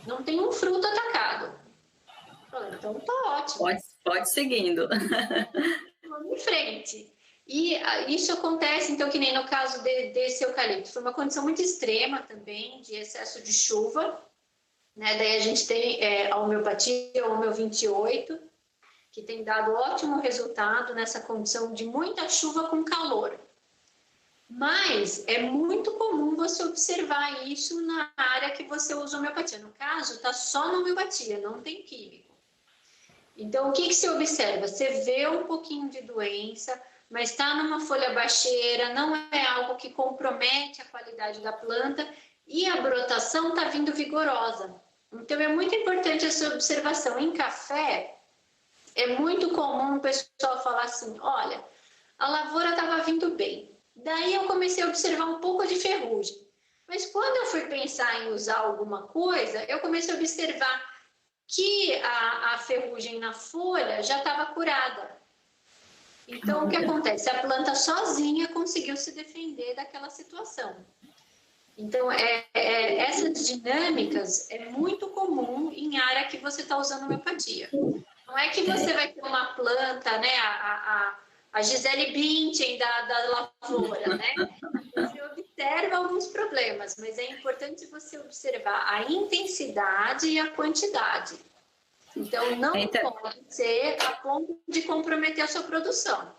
não tem um fruto atacado. Então, tá ótimo. Pode seguindo. Vamos em frente. E isso acontece, então, que nem no caso desse eucalipto. Foi uma condição muito extrema também, de excesso de chuva. Né? Daí a gente tem a homeopatia, o Homeo 28, que tem dado ótimo resultado nessa condição de muita chuva com calor. Mas é muito comum você observar isso na área que você usa homeopatia. No caso, está só na homeopatia, não tem químico. Então, o que você observa? Você vê um pouquinho de doença, mas está numa folha baixeira, não é algo que compromete a qualidade da planta e a brotação está vindo vigorosa. Então, é muito importante essa observação. Em café, é muito comum o pessoal falar assim, olha, a lavoura estava vindo bem. Daí eu comecei a observar um pouco de ferrugem. Mas quando eu fui pensar em usar alguma coisa, eu comecei a observar que a ferrugem na folha já estava curada. Então, o que acontece? A planta sozinha conseguiu se defender daquela situação. Então, essas dinâmicas é muito comum em área que você está usando homeopatia. Não é que você vai ter uma planta, né, a Gisele Bündchen da lavoura, né? Você observa alguns problemas, mas é importante você observar a intensidade e a quantidade. Então, não pode ser a ponto de comprometer a sua produção.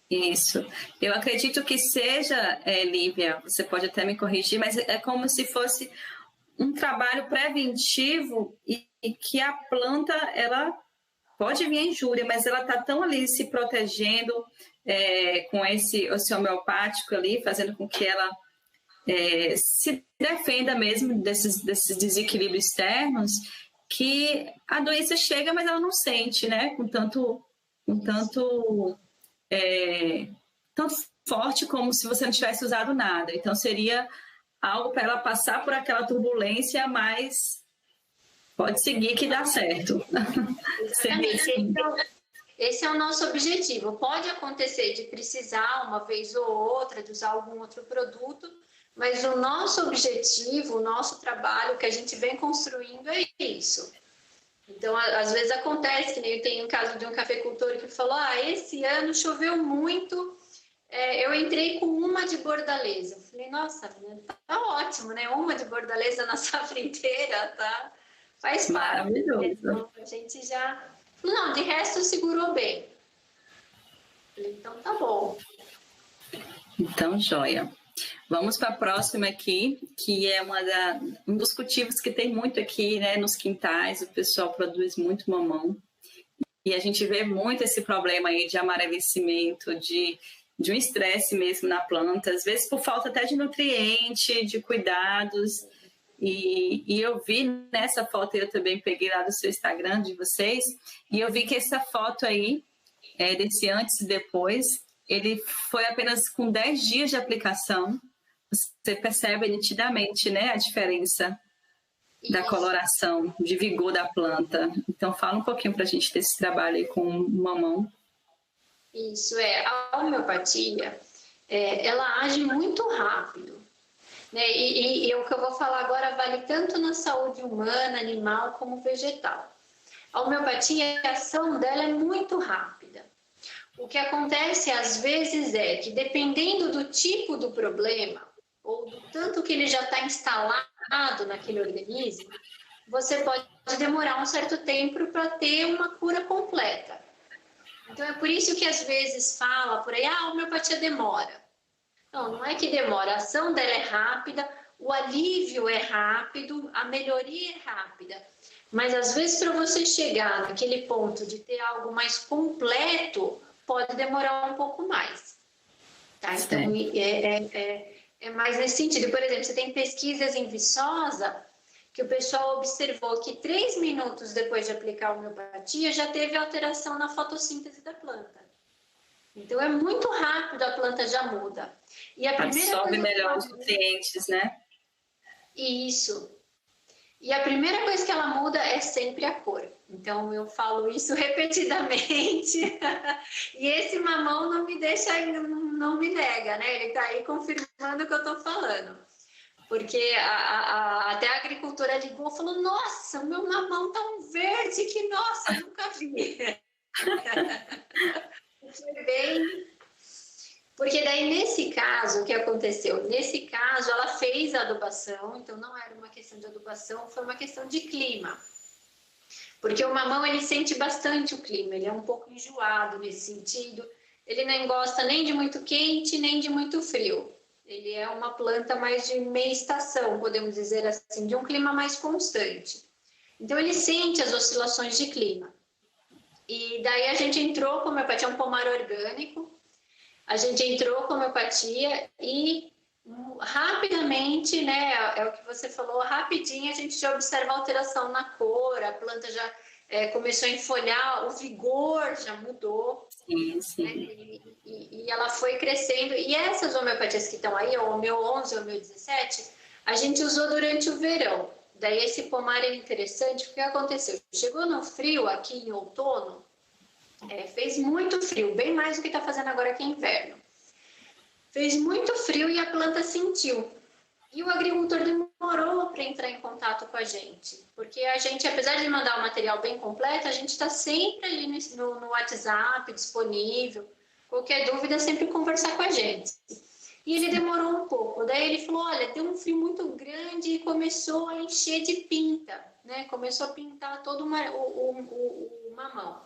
Isso. Eu acredito que seja, Lívia, você pode até me corrigir, mas é como se fosse um trabalho preventivo e que a planta, ela pode vir a injúria, mas ela está tão ali se protegendo com esse homeopático ali, fazendo com que ela se defenda mesmo desses desequilíbrios externos, que a doença chega, mas ela não sente, né? Com tanto forte como se você não tivesse usado nada. Então, seria algo para ela passar por aquela turbulência, mas pode seguir que dá certo. Então, esse é o nosso objetivo. Pode acontecer de precisar uma vez ou outra de usar algum outro produto, mas o nosso objetivo, o nosso trabalho que a gente vem construindo é isso. Então, às vezes acontece, que nem eu tenho um caso de um cafeicultor que falou, esse ano choveu muito, eu entrei com uma de bordaleza. Eu falei, nossa, tá ótimo, né? Uma de bordaleza na safra inteira, tá? Faz parte. Maravilhoso. Então, a gente já... Não, de resto segurou bem. Eu falei, então tá bom. Então, joia. Vamos para a próxima aqui, que é um dos cultivos que tem muito aqui, né, nos quintais. O pessoal produz muito mamão. E a gente vê muito esse problema aí de amarelecimento, de um estresse mesmo na planta, às vezes por falta até de nutriente, de cuidados. E eu vi nessa foto, eu também peguei lá do seu Instagram de vocês, e eu vi que essa foto aí, desse antes e depois, ele foi apenas com 10 dias de aplicação. Você percebe nitidamente, né, a diferença da coloração, de vigor da planta. Então, fala um pouquinho para a gente desse trabalho aí com o mamão. Isso, a homeopatia, ela age muito rápido. Né? E o que eu vou falar agora vale tanto na saúde humana, animal, como vegetal. A homeopatia, a ação dela é muito rápida. O que acontece às vezes é que, dependendo do tipo do problema, ou do tanto que ele já está instalado naquele organismo, você pode demorar um certo tempo para ter uma cura completa. Então, é por isso que às vezes fala por aí, a homeopatia demora. Não é que demora, a ação dela é rápida, o alívio é rápido, a melhoria é rápida. Mas às vezes para você chegar naquele ponto de ter algo mais completo, pode demorar um pouco mais. Tá? Então, é mais nesse sentido. Por exemplo, você tem pesquisas em Viçosa, que o pessoal observou que 3 minutos depois de aplicar a homeopatia, já teve alteração na fotossíntese da planta. Então, é muito rápido, a planta já muda. E a primeira absorve melhor os nutrientes, né? Isso. E a primeira coisa que ela muda é sempre a cor. Então, eu falo isso repetidamente. E esse mamão não me deixa, não me nega, né? Ele está aí confirmando o que eu estou falando. Porque até a agricultora ligou e falou, nossa, o meu mamão tá um verde que, nossa, nunca vi. Foi bem... Porque daí, nesse caso, o que aconteceu? Nesse caso, ela fez a adubação, então não era uma questão de adubação, foi uma questão de clima. Porque o mamão, ele sente bastante o clima, ele é um pouco enjoado nesse sentido, ele não gosta nem de muito quente, nem de muito frio. Ele é uma planta mais de meia estação, podemos dizer assim, de um clima mais constante. Então, ele sente as oscilações de clima. E daí a gente entrou com a homeopatia, um pomar orgânico, a gente entrou com a homeopatia e rapidamente, né, é o que você falou, rapidinho a gente já observa alteração na cor, a planta começou a enfolhar, o vigor já mudou. Sim, sim. Né? E ela foi crescendo. E essas homeopatias que estão aí, o Homeo 11, o Homeo 17, a gente usou durante o verão. Daí esse pomar é interessante, porque o que aconteceu? Chegou no frio aqui em outono, fez muito frio, bem mais do que está fazendo agora aqui em inverno. Fez muito frio e a planta sentiu. E o agricultor demorou para entrar em contato com a gente, porque a gente, apesar de mandar o material bem completo, a gente está sempre ali no WhatsApp, disponível. Qualquer dúvida, sempre conversar com a gente. E ele demorou um pouco. Daí ele falou, olha, deu um frio muito grande e começou a encher de pinta, né? Começou a pintar todo o mamão.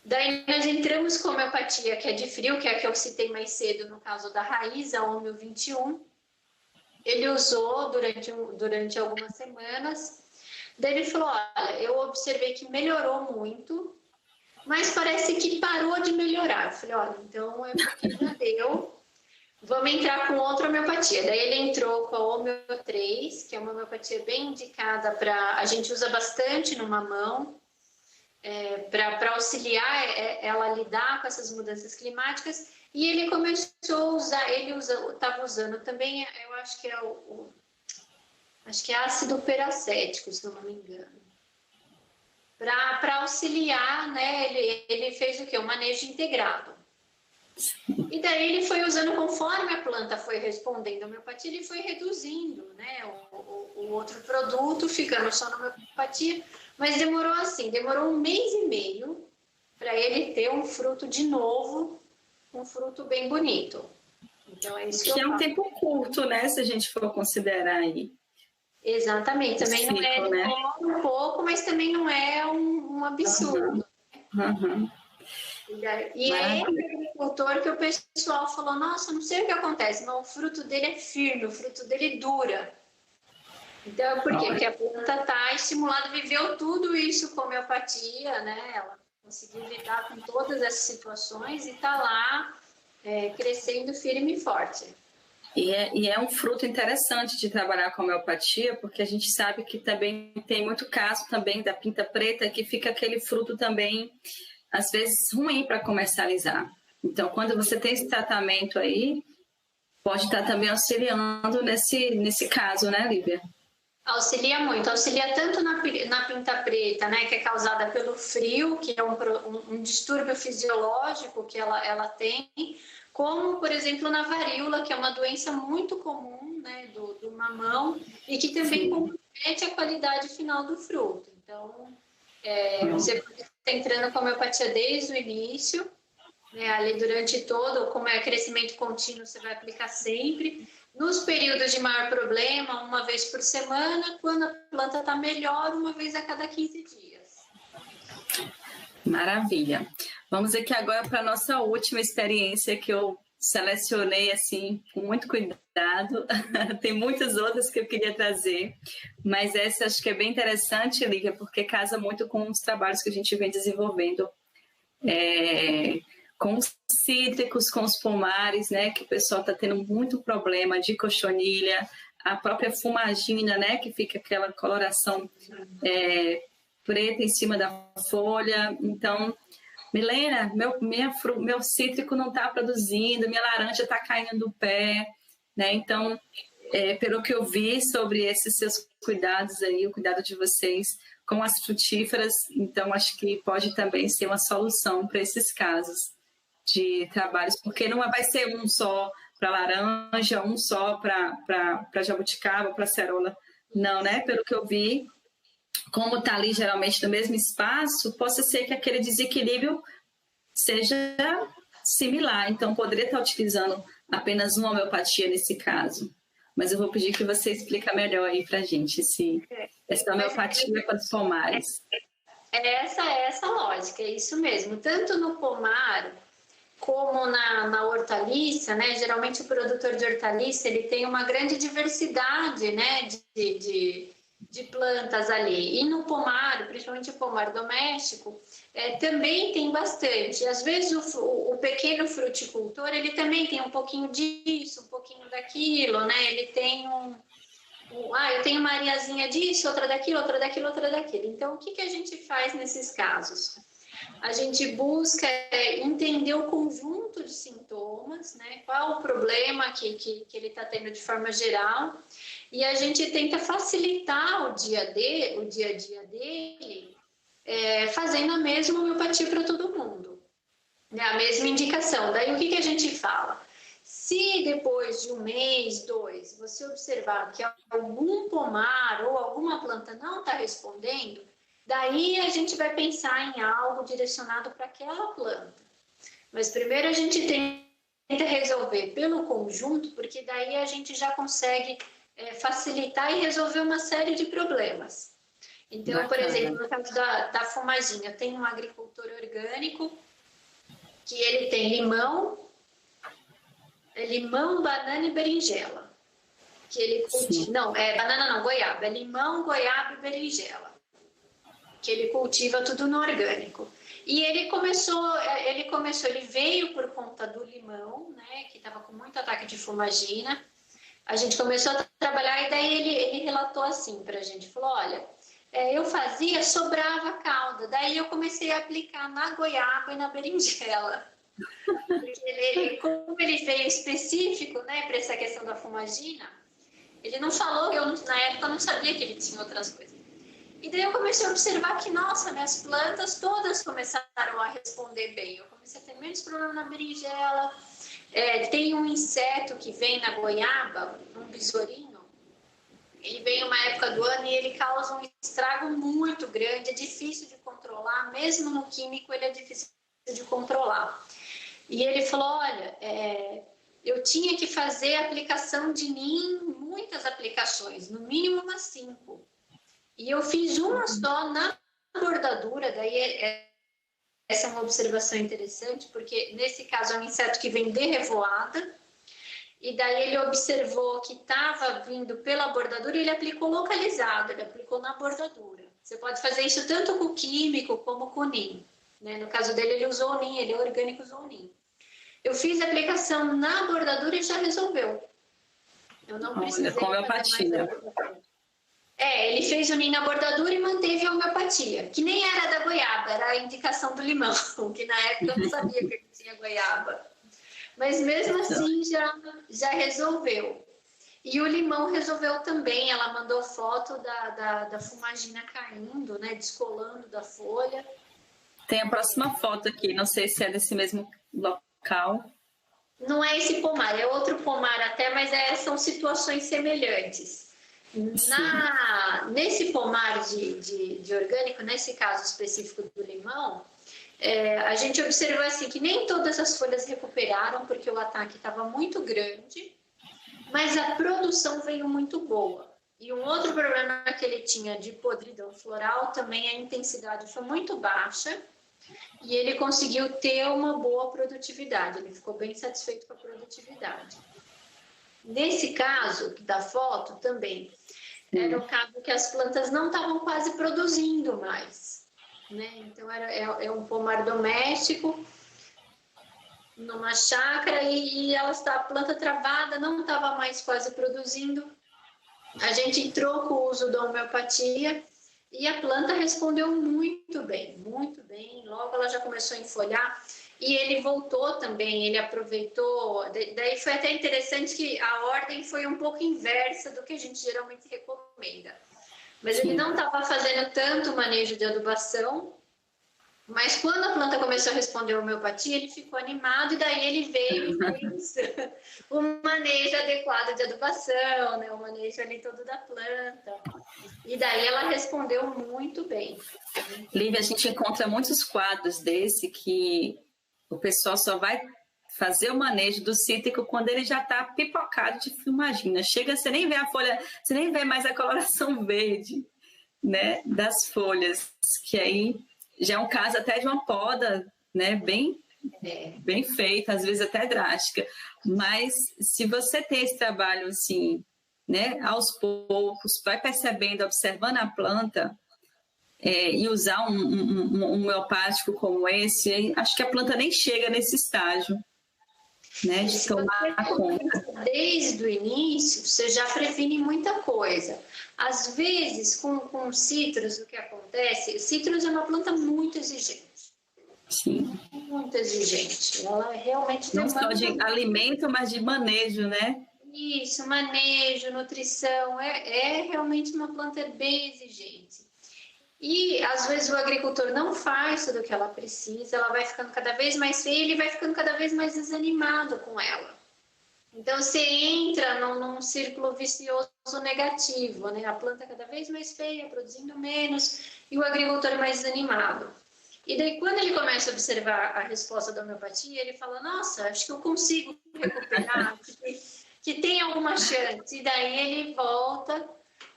Daí nós entramos com a homeopatia, que é de frio, que é a que eu citei mais cedo no caso da raiz, a Homeo 21. Ele usou durante algumas semanas. Daí ele falou, olha, eu observei que melhorou muito, mas parece que parou de melhorar. Eu falei, olha, então é porque já deu. Vamos entrar com outra homeopatia. Daí ele entrou com a Homeo 3, que é uma homeopatia bem indicada para... A gente usa bastante no mamão, para auxiliar ela a lidar com essas mudanças climáticas. E ele começou a usar, estava usando também, eu acho que acho que é ácido peracético, se não me engano. Para auxiliar, né? Ele fez o quê? Um manejo integrado. E daí ele foi usando, conforme a planta foi respondendo a homeopatia, ele foi reduzindo, né, o outro produto, ficando só na homeopatia, mas demorou 1 mês e meio para ele ter um fruto de novo, um fruto bem bonito. Então é isso que é um tempo curto, né, se a gente for considerar aí. Exatamente, também ciclo, não é né? Um pouco, mas também não é um absurdo. Uhum. E é esse agricultor que o pessoal falou, nossa, não sei o que acontece, mas o fruto dele é firme, o fruto dele dura. Então, por quê? Porque a planta está estimulada, viveu tudo isso com homeopatia, né? Ela conseguiu lidar com todas essas situações e está lá crescendo firme e forte. E é um fruto interessante de trabalhar com homeopatia, porque a gente sabe que também tem muito caso também da pinta preta, que fica aquele fruto também, às vezes, ruim para comercializar. Então, quando você tem esse tratamento aí, pode estar também auxiliando nesse caso, né, Lívia? Auxilia muito, auxilia tanto na pinta preta, né, que é causada pelo frio, que é um distúrbio fisiológico que ela tem, como, por exemplo, na varíola, que é uma doença muito comum, né, do mamão, e que também compromete a qualidade final do fruto. Então, você pode estar entrando com a homeopatia desde o início, né, ali durante todo, como é crescimento contínuo, você vai aplicar sempre. Nos períodos de maior problema, 1 vez por semana, quando a planta está melhor, 1 vez a cada 15 dias. Maravilha. Vamos aqui agora para a nossa última experiência que eu selecionei assim com muito cuidado. Tem muitas outras que eu queria trazer, mas essa acho que é bem interessante, Lívia, porque casa muito com os trabalhos que a gente vem desenvolvendo com os cítricos, com os pomares, né, que o pessoal está tendo muito problema de cochonilha, a própria fumagina, né, que fica aquela coloração preta em cima da folha. Então, Milena, meu cítrico não está produzindo, minha laranja está caindo do pé, né? Então, pelo que eu vi sobre esses seus cuidados aí, o cuidado de vocês com as frutíferas, então acho que pode também ser uma solução para esses casos de trabalhos, porque não vai ser um só para laranja, um só para jabuticaba, para acerola, não, né? Pelo que eu vi, como está ali geralmente no mesmo espaço, possa ser que aquele desequilíbrio seja similar, então poderia estar utilizando apenas uma homeopatia nesse caso. Mas eu vou pedir que você explique melhor aí para a gente essa homeopatia para os pomares. Essa é essa lógica, é isso mesmo. Tanto no pomar como na hortaliça, né? Geralmente o produtor de hortaliça ele tem uma grande diversidade, né? De plantas ali. E no pomar, principalmente o pomar doméstico, também tem bastante. Às vezes o pequeno fruticultor ele também tem um pouquinho disso, um pouquinho daquilo, né? Ele tem Eu tenho uma areazinha disso, outra daquilo, outra daquilo, outra daquilo. Então, o que a gente faz nesses casos? A gente busca entender o conjunto de sintomas, né? Qual o problema que ele está tendo de forma geral, e a gente tenta facilitar o dia a dia dele, fazendo a mesma homeopatia para todo mundo, né? A mesma indicação. Daí o que a gente fala? Se depois de 1 mês, 2, você observar que algum pomar ou alguma planta não está respondendo, daí a gente vai pensar em algo direcionado para aquela planta. Mas primeiro a gente tenta resolver pelo conjunto, porque daí a gente já consegue facilitar e resolver uma série de problemas. Então, por exemplo, no caso da fumagina, tem um agricultor orgânico que ele tem limão, banana e berinjela. Que ele cultiva. Não, banana não, goiaba. É limão, goiaba e berinjela. Que ele cultiva tudo no orgânico. E ele veio por conta do limão, né, que estava com muito ataque de fumagina. A gente começou a trabalhar e daí ele relatou assim para a gente, falou, olha, eu fazia, sobrava calda, daí eu comecei a aplicar na goiaba e na berinjela. Porque como ele veio específico, né, para essa questão da fumagina, ele não falou, na época eu não sabia que ele tinha outras coisas. E daí eu comecei a observar que, nossa, minhas plantas todas começaram a responder bem. Eu comecei a ter menos problema na berinjela. Tem um inseto que vem na goiaba, um besourinho. Ele vem uma época do ano e ele causa um estrago muito grande. É difícil de controlar, mesmo no químico ele é difícil de controlar. E ele falou, olha, eu tinha que fazer aplicação de NIM, muitas aplicações, no mínimo umas 5. E eu fiz uma só na bordadura, daí essa é uma observação interessante, porque nesse caso é um inseto que vem de revoada, e daí ele observou que estava vindo pela bordadura e ele aplicou localizado, ele aplicou na bordadura. Você pode fazer isso tanto com químico como com NIM. Né? No caso dele, ele usou o NIM, ele é orgânico, usou o NIM. Eu fiz a aplicação na bordadura e já resolveu. Eu não precisei com homeopatia. Ele fez o NIM na bordadura e manteve a homeopatia, que nem era da goiaba, era a indicação do limão, que na época eu não sabia que tinha goiaba. Mas mesmo assim já resolveu. E o limão resolveu também, ela mandou foto da fumagina caindo, né, descolando da folha. Tem a próxima foto aqui, não sei se é desse mesmo local. Não é esse pomar, é outro pomar até, mas são situações semelhantes. Nesse pomar de orgânico, nesse caso específico do limão, a gente observou assim que nem todas as folhas recuperaram, porque o ataque estava muito grande, mas a produção veio muito boa. E um outro problema que ele tinha de podridão floral, também a intensidade foi muito baixa, e ele conseguiu ter uma boa produtividade, ele ficou bem satisfeito com a produtividade. Nesse caso da foto também, era o caso que as plantas não estavam quase produzindo mais, né? Então é um pomar doméstico, numa chácara, e a planta travada não estava mais quase produzindo. A gente entrou com o uso da homeopatia e a planta respondeu muito bem, logo ela já começou a enfolhar. E ele voltou também, ele aproveitou, daí foi até interessante que a ordem foi um pouco inversa do que a gente geralmente recomenda. Mas ele não estava fazendo tanto manejo de adubação, mas quando a planta começou a responder a homeopatia, ele ficou animado e daí ele veio e fez o manejo adequado de adubação, né? O manejo ali todo da planta. E daí ela respondeu muito bem. Lívia, a gente encontra muitos quadros desse que o pessoal só vai fazer o manejo do cítrico quando ele já está pipocado de fumagina. Chega, você nem vê a folha, você nem vê mais a coloração verde, né, das folhas, que aí já é um caso até de uma poda, né, bem feita, às vezes até drástica. Mas se você tem esse trabalho assim, né, aos poucos, vai percebendo, observando a planta, e usar um homeopático como esse, acho que a planta nem chega nesse estágio. né, de tomar conta. Desde o início, você já previne muita coisa. Às vezes, com citros, o que acontece? Citros é uma planta muito exigente. Sim. Muito exigente. Ela realmente não só de alimento, mas de manejo, né? Isso, manejo, nutrição. É realmente uma planta bem exigente. E às vezes o agricultor não faz tudo o que ela precisa, ela vai ficando cada vez mais feia, ele vai ficando cada vez mais desanimado com ela. Então você entra num círculo vicioso negativo, né? A planta cada vez mais feia, produzindo menos, e o agricultor mais desanimado. E daí quando ele começa a observar a resposta da homeopatia, ele fala, nossa, acho que eu consigo recuperar, que tem alguma chance. E daí ele volta.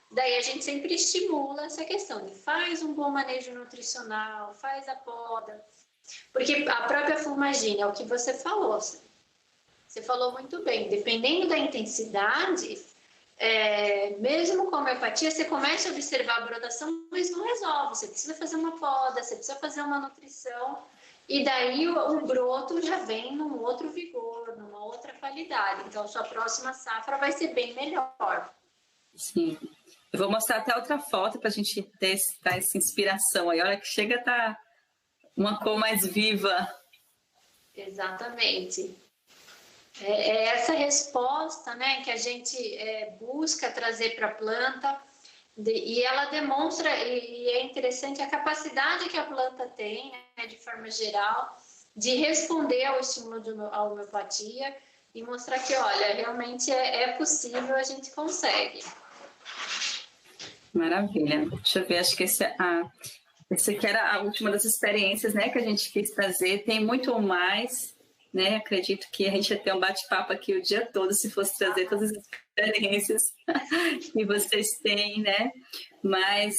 Daí a gente sempre estimula essa questão de faz um bom manejo nutricional, faz a poda, porque a própria fumagina, é o que você falou, você falou muito bem, dependendo da intensidade, mesmo com a homeopatia, você começa a observar a brotação, mas não resolve, você precisa fazer uma poda, você precisa fazer uma nutrição, e daí o broto já vem num outro vigor, numa outra qualidade, então a sua próxima safra vai ser bem melhor. Sim. Eu vou mostrar até outra foto para a gente ter essa inspiração aí. Olha que chega a estar uma cor mais viva. Exatamente. É essa resposta, né, que a gente busca trazer para a planta e ela demonstra, e é interessante a capacidade que a planta tem, né, de forma geral, de responder ao estímulo da homeopatia e mostrar que, olha, realmente é possível, a gente consegue. Maravilha. Deixa eu ver, acho que esse aqui era a última das experiências, né, que a gente quis trazer. Tem muito mais, né? Acredito que a gente ia ter um bate-papo aqui o dia todo se fosse trazer todas as experiências que vocês têm, né? Mas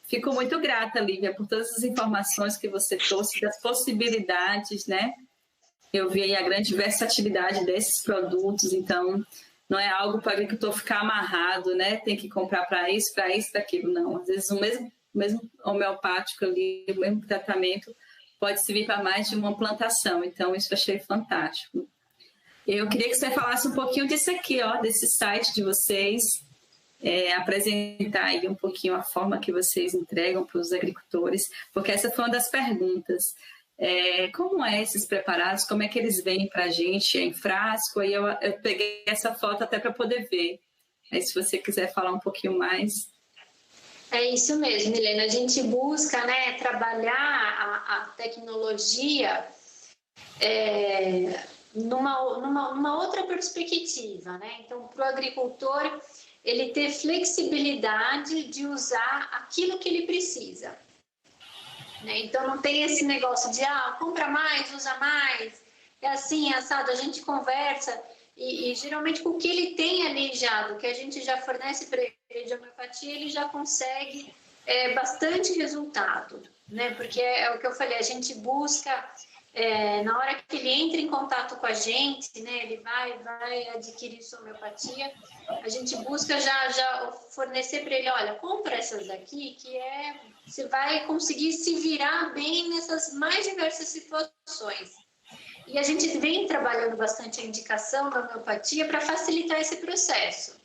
fico muito grata, Lívia, por todas as informações que você trouxe, das possibilidades, né? Eu vi aí a grande versatilidade desses produtos, então não é algo para o agricultor ficar amarrado, né? Tem que comprar para isso, para aquilo. Não, às vezes o mesmo homeopático ali, o mesmo tratamento pode servir para mais de uma plantação. Então, isso eu achei fantástico. Eu queria que você falasse um pouquinho disso aqui, ó, desse site de vocês, apresentar aí um pouquinho a forma que vocês entregam para os agricultores, porque essa foi uma das perguntas. Como esses preparados, como é que eles vêm para a gente em frasco? Aí eu peguei essa foto até para poder ver. Aí se você quiser falar um pouquinho mais. É isso mesmo, Milena. A gente busca, né, trabalhar a tecnologia numa outra perspectiva, né? Então, para o agricultor, ele ter flexibilidade de usar aquilo que ele precisa. Então não tem esse negócio de compra mais, usa mais, é assim, é assado, a gente conversa e geralmente com o que ele tem ali já, do que a gente já fornece para ele de homeopatia, ele já consegue bastante resultado, né? Porque é o que eu falei, a gente busca, na hora que ele entra em contato com a gente, né, ele vai adquirir sua homeopatia, a gente busca já fornecer para ele, olha, compra essas aqui, que você vai conseguir se virar bem nessas mais diversas situações. E a gente vem trabalhando bastante a indicação da homeopatia para facilitar esse processo,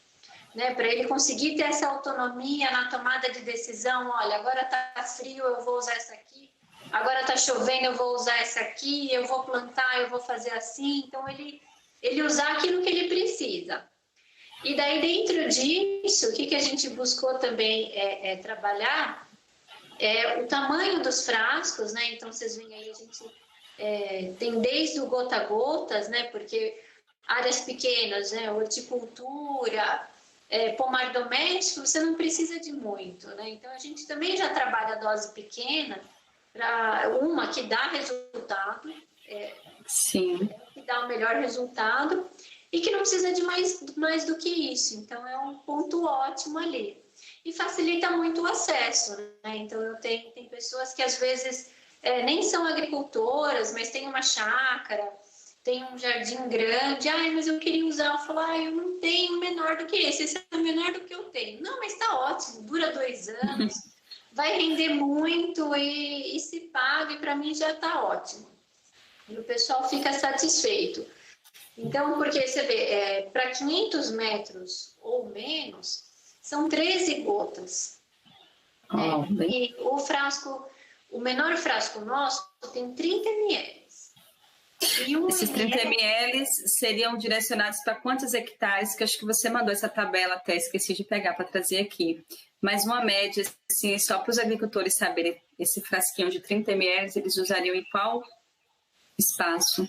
né? Para ele conseguir ter essa autonomia na tomada de decisão, olha, agora está frio, eu vou usar essa aqui, agora está chovendo, eu vou usar essa aqui, eu vou plantar, eu vou fazer assim. Então, ele usar aquilo que ele precisa. E daí, dentro disso, o que a gente buscou também trabalhar o tamanho dos frascos, né? Então, vocês veem aí, a gente tem desde o gota-gotas, né? Porque áreas pequenas, né? Horticultura, pomar doméstico, você não precisa de muito, né? Então, a gente também já trabalha a dose pequena, para uma que dá resultado, Sim. Que dá o melhor resultado e que não precisa de mais do que isso. Então, é um ponto ótimo ali. E facilita muito o acesso, né? Então, tem pessoas que às vezes nem são agricultoras, mas tem uma chácara, tem um jardim grande. Mas eu queria usar. Eu falo, eu não tenho menor do que esse é o menor do que eu tenho. Não, mas está ótimo, dura 2 anos, vai render muito e se paga, e para mim já está ótimo. e o pessoal fica satisfeito. Então, porque você vê, para 500 metros ou menos, são 13 gotas. Né? E o menor frasco nosso tem 30 ml. Esses 30 ml seriam direcionados para quantos hectares? Que acho que você mandou essa tabela até, esqueci de pegar para trazer aqui. Mas uma média, assim, só para os agricultores saberem, esse frasquinho de 30 ml, eles usariam em qual espaço?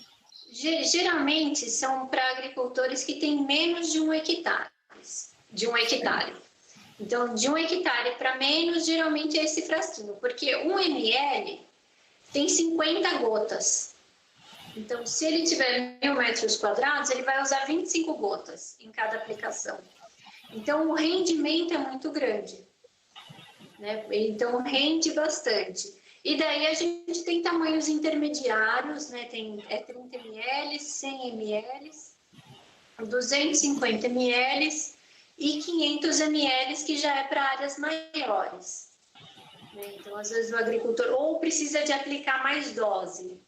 Geralmente são para agricultores que têm menos de 1 hectare. Então, de 1 hectare para menos, geralmente é esse frasquinho, porque 1 ml tem 50 gotas. Então, se ele tiver 1.000 metros quadrados, ele vai usar 25 gotas em cada aplicação. Então, o rendimento é muito grande, né? Então, rende bastante. E daí a gente tem tamanhos intermediários, né? Tem 30 ml, 100 ml, 250 ml e 500 ml, que já é para áreas maiores. Né? Então, às vezes o agricultor ou precisa de aplicar mais dose,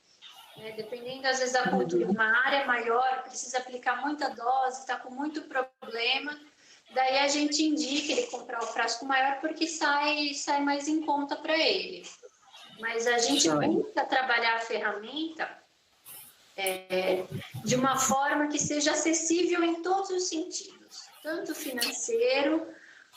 né? Dependendo, às vezes, da cultura, uma área maior, precisa aplicar muita dose, está com muito problema, daí a gente indica ele comprar o frasco maior porque sai mais em conta para ele. Mas a gente busca trabalhar a ferramenta de uma forma que seja acessível em todos os sentidos, tanto financeiro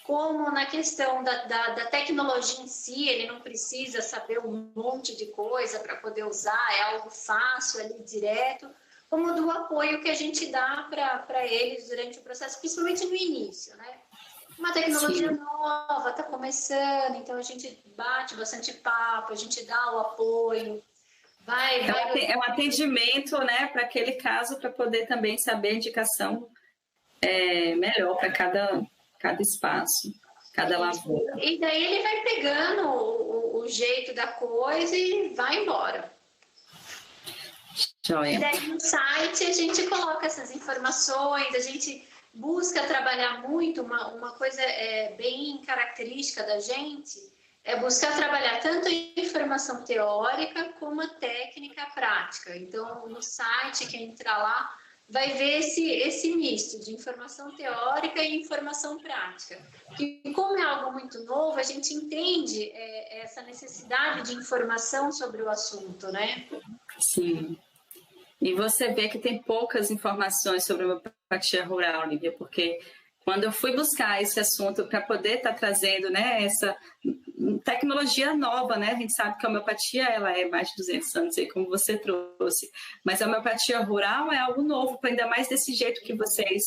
como na questão da tecnologia em si. Ele não precisa saber um monte de coisa para poder usar, é algo fácil, ali direto, como do apoio que a gente dá para eles durante o processo, principalmente no início, né? Uma tecnologia nova, está começando, então a gente bate bastante papo, a gente dá o apoio. É um atendimento, né, para aquele caso, para poder também saber a indicação melhor para cada espaço, cada lavoura. E daí ele vai pegando o jeito da coisa e vai embora. Joia. E daí no site a gente coloca essas informações, a gente busca trabalhar muito, uma coisa bem característica da gente, é buscar trabalhar tanto a informação teórica como a técnica prática. Então, no site, quem entrar lá, vai ver esse misto de informação teórica e informação prática. E como é algo muito novo, a gente entende essa necessidade de informação sobre o assunto, né? Sim. E você vê que tem poucas informações sobre a homeopatia rural, Lívia, porque quando eu fui buscar esse assunto para poder estar trazendo, né, essa tecnologia nova, né? A gente sabe que a homeopatia ela é mais de 200 anos, aí, como você trouxe, mas a homeopatia rural é algo novo, ainda mais desse jeito que vocês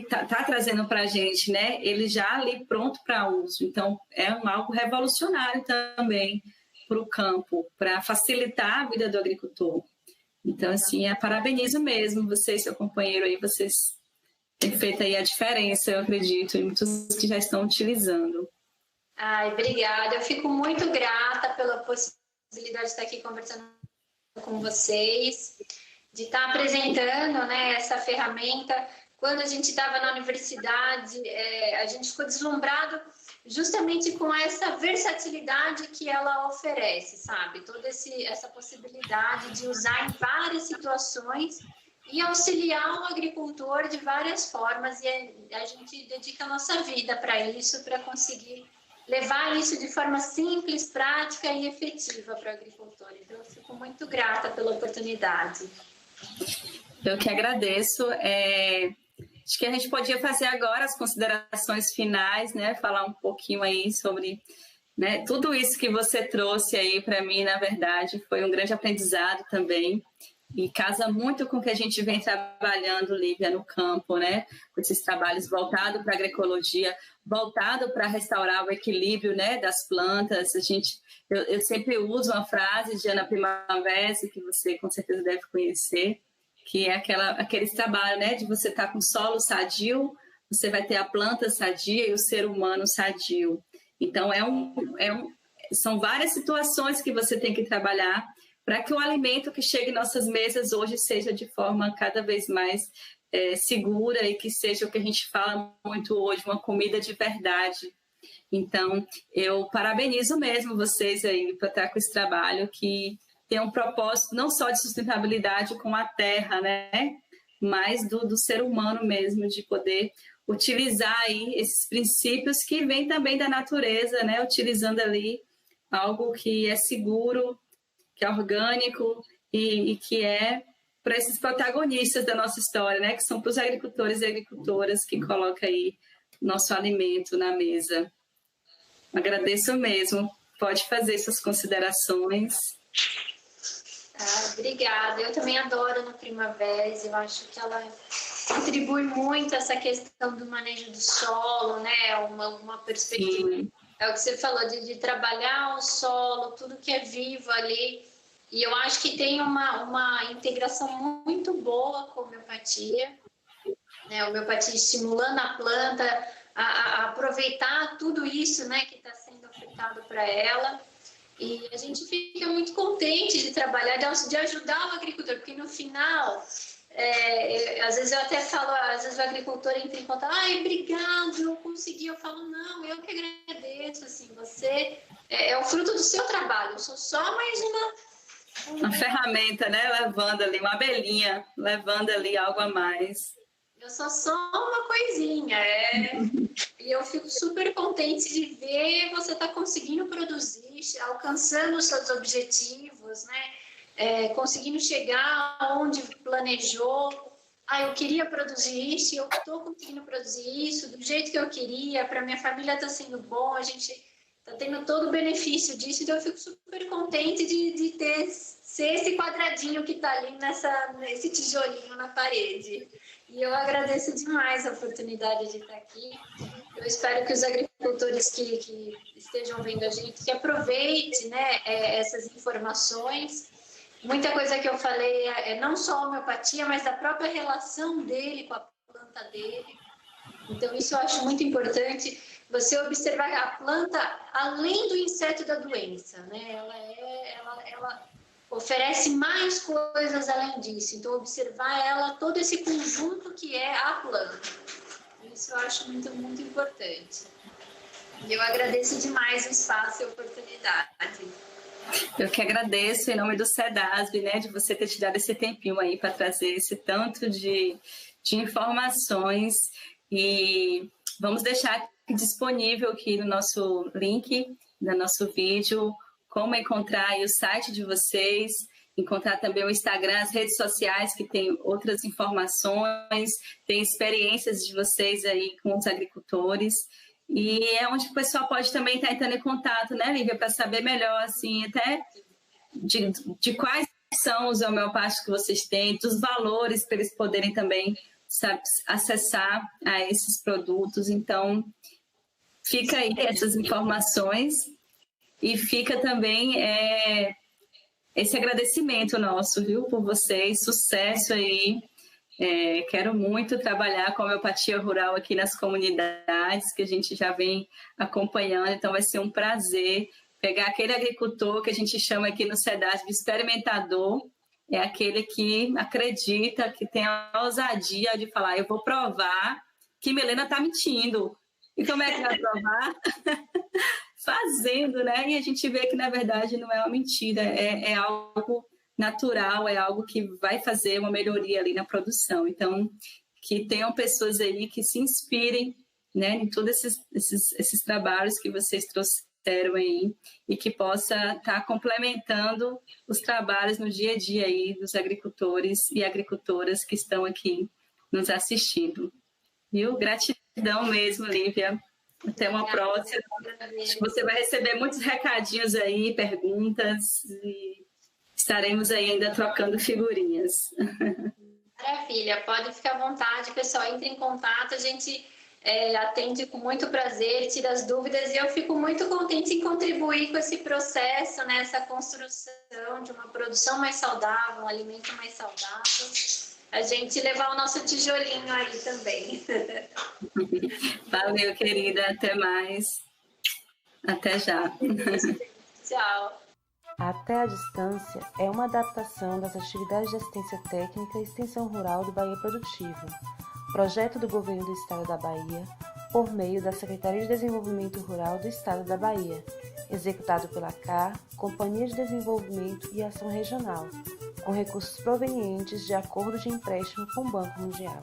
tá trazendo para a gente, né? Ele já ali pronto para uso. Então, é algo revolucionário também para o campo, para facilitar a vida do agricultor. Então, assim, parabenizo mesmo você e seu companheiro aí, vocês têm feito aí a diferença, eu acredito, e muitos que já estão utilizando. Ai, obrigada. Eu fico muito grata pela possibilidade de estar aqui conversando com vocês, de estar apresentando, né, essa ferramenta. Quando a gente estava na universidade, a gente ficou deslumbrado justamente com essa versatilidade que ela oferece, sabe? Toda essa possibilidade de usar em várias situações e auxiliar o agricultor de várias formas, e a gente dedica a nossa vida para isso, para conseguir levar isso de forma simples, prática e efetiva para o agricultor. Então, eu fico muito grata pela oportunidade. Eu que agradeço. Acho que a gente podia fazer agora as considerações finais, né? Falar um pouquinho aí sobre, né, tudo isso que você trouxe aí para mim, na verdade, foi um grande aprendizado também. E casa muito com o que a gente vem trabalhando, Lívia, no campo, né? Com esses trabalhos voltados para a agroecologia, voltado para restaurar o equilíbrio, né, das plantas. Eu sempre uso uma frase de Ana Primavera, que você com certeza deve conhecer, que é aqueles trabalhos, né, de você estar com solo sadio, você vai ter a planta sadia e o ser humano sadio. Então, são várias situações que você tem que trabalhar para que o alimento que chegue em nossas mesas hoje seja de forma cada vez mais segura e que seja o que a gente fala muito hoje, uma comida de verdade. Então, eu parabenizo mesmo vocês aí por estar com esse trabalho que tem um propósito não só de sustentabilidade com a terra, né? Mas do ser humano mesmo, de poder utilizar aí esses princípios que vêm também da natureza, né? Utilizando ali algo que é seguro, que é orgânico e que é para esses protagonistas da nossa história, né? Que são para os agricultores e agricultoras que colocam aí nosso alimento na mesa. Agradeço mesmo. Pode fazer suas considerações. Obrigada. Eu também adoro no Primavera. Eu acho que ela contribui muito essa questão do manejo do solo, né? Uma perspectiva. Sim. É o que você falou, de trabalhar o solo, tudo que é vivo ali. E eu acho que tem uma integração muito boa com a homeopatia, né? A homeopatia estimulando a planta a aproveitar tudo isso, né, que está sendo ofertado para ela. E a gente fica muito contente de trabalhar, de ajudar o agricultor, porque no final, às vezes eu até falo, às vezes o agricultor entra em contato, obrigado, eu consegui. Eu falo, não, eu que agradeço, assim, você é o fruto do seu trabalho, eu sou só mais uma ferramenta, né, levando ali, uma abelhinha, levando ali algo a mais. Eu sou só uma coisinha, E eu fico super contente de ver você tá conseguindo produzir, alcançando os seus objetivos, né? Conseguindo chegar onde planejou. Eu queria produzir isso, e eu estou conseguindo produzir isso do jeito que eu queria, para minha família está sendo bom, a gente está tendo todo o benefício disso, então eu fico super contente de ser esse quadradinho que está ali nesse tijolinho na parede. E eu agradeço demais a oportunidade de estar aqui. Eu espero que os agricultores que estejam vendo a gente, que aproveitem, né, essas informações. Muita coisa que eu falei é não só a homeopatia, mas da própria relação dele com a planta dele. Então, isso eu acho muito importante, você observar a planta além do inseto da doença, né? Ela oferece mais coisas além disso. Então, observar ela, todo esse conjunto que é a planta. Isso eu acho muito, muito importante. E eu agradeço demais o espaço e a oportunidade. Eu que agradeço em nome do SEDASB, né, de você ter tirado esse tempinho aí para trazer esse tanto de informações. E vamos deixar aqui disponível aqui no nosso link, no nosso vídeo, como encontrar aí o site de vocês, encontrar também o Instagram, as redes sociais que tem outras informações, tem experiências de vocês aí com os agricultores. E é onde o pessoal pode também estar entrando em contato, né, Lívia, para saber melhor, assim, até de quais são os homeopáticos que vocês têm, dos valores para eles poderem também, sabe, acessar a esses produtos. Então, fica aí essas informações e fica também esse agradecimento nosso, viu, por vocês, sucesso aí. Quero muito trabalhar com a homeopatia rural aqui nas comunidades que a gente já vem acompanhando, então vai ser um prazer pegar aquele agricultor que a gente chama aqui no SEDASB de experimentador, é aquele que acredita, que tem a ousadia de falar, eu vou provar que Milena está mentindo. E como é que vai provar? Fazendo, né? E a gente vê que, na verdade, não é uma mentira, é algo natural, é algo que vai fazer uma melhoria ali na produção. Então, que tenham pessoas aí que se inspirem, né, em todos esses trabalhos que vocês trouxeram aí e que possa estar complementando os trabalhos no dia a dia aí dos agricultores e agricultoras que estão aqui nos assistindo. Viu? Gratidão mesmo, Lívia. Até uma próxima. Acho que você vai receber muitos recadinhos aí, perguntas, e estaremos aí ainda trocando figurinhas. Maravilha, pode ficar à vontade, pessoal, entre em contato, a gente atende com muito prazer, tira as dúvidas, e eu fico muito contente em contribuir com esse processo, né, essa construção de uma produção mais saudável, um alimento mais saudável, a gente levar o nosso tijolinho aí também. Valeu, querida, até mais. Até já. Tchau. Até a Distância é uma adaptação das atividades de assistência técnica e extensão rural do Bahia Produtiva, projeto do Governo do Estado da Bahia, por meio da Secretaria de Desenvolvimento Rural do Estado da Bahia, executado pela CAR, Companhia de Desenvolvimento e Ação Regional, com recursos provenientes de acordo de empréstimo com o Banco Mundial.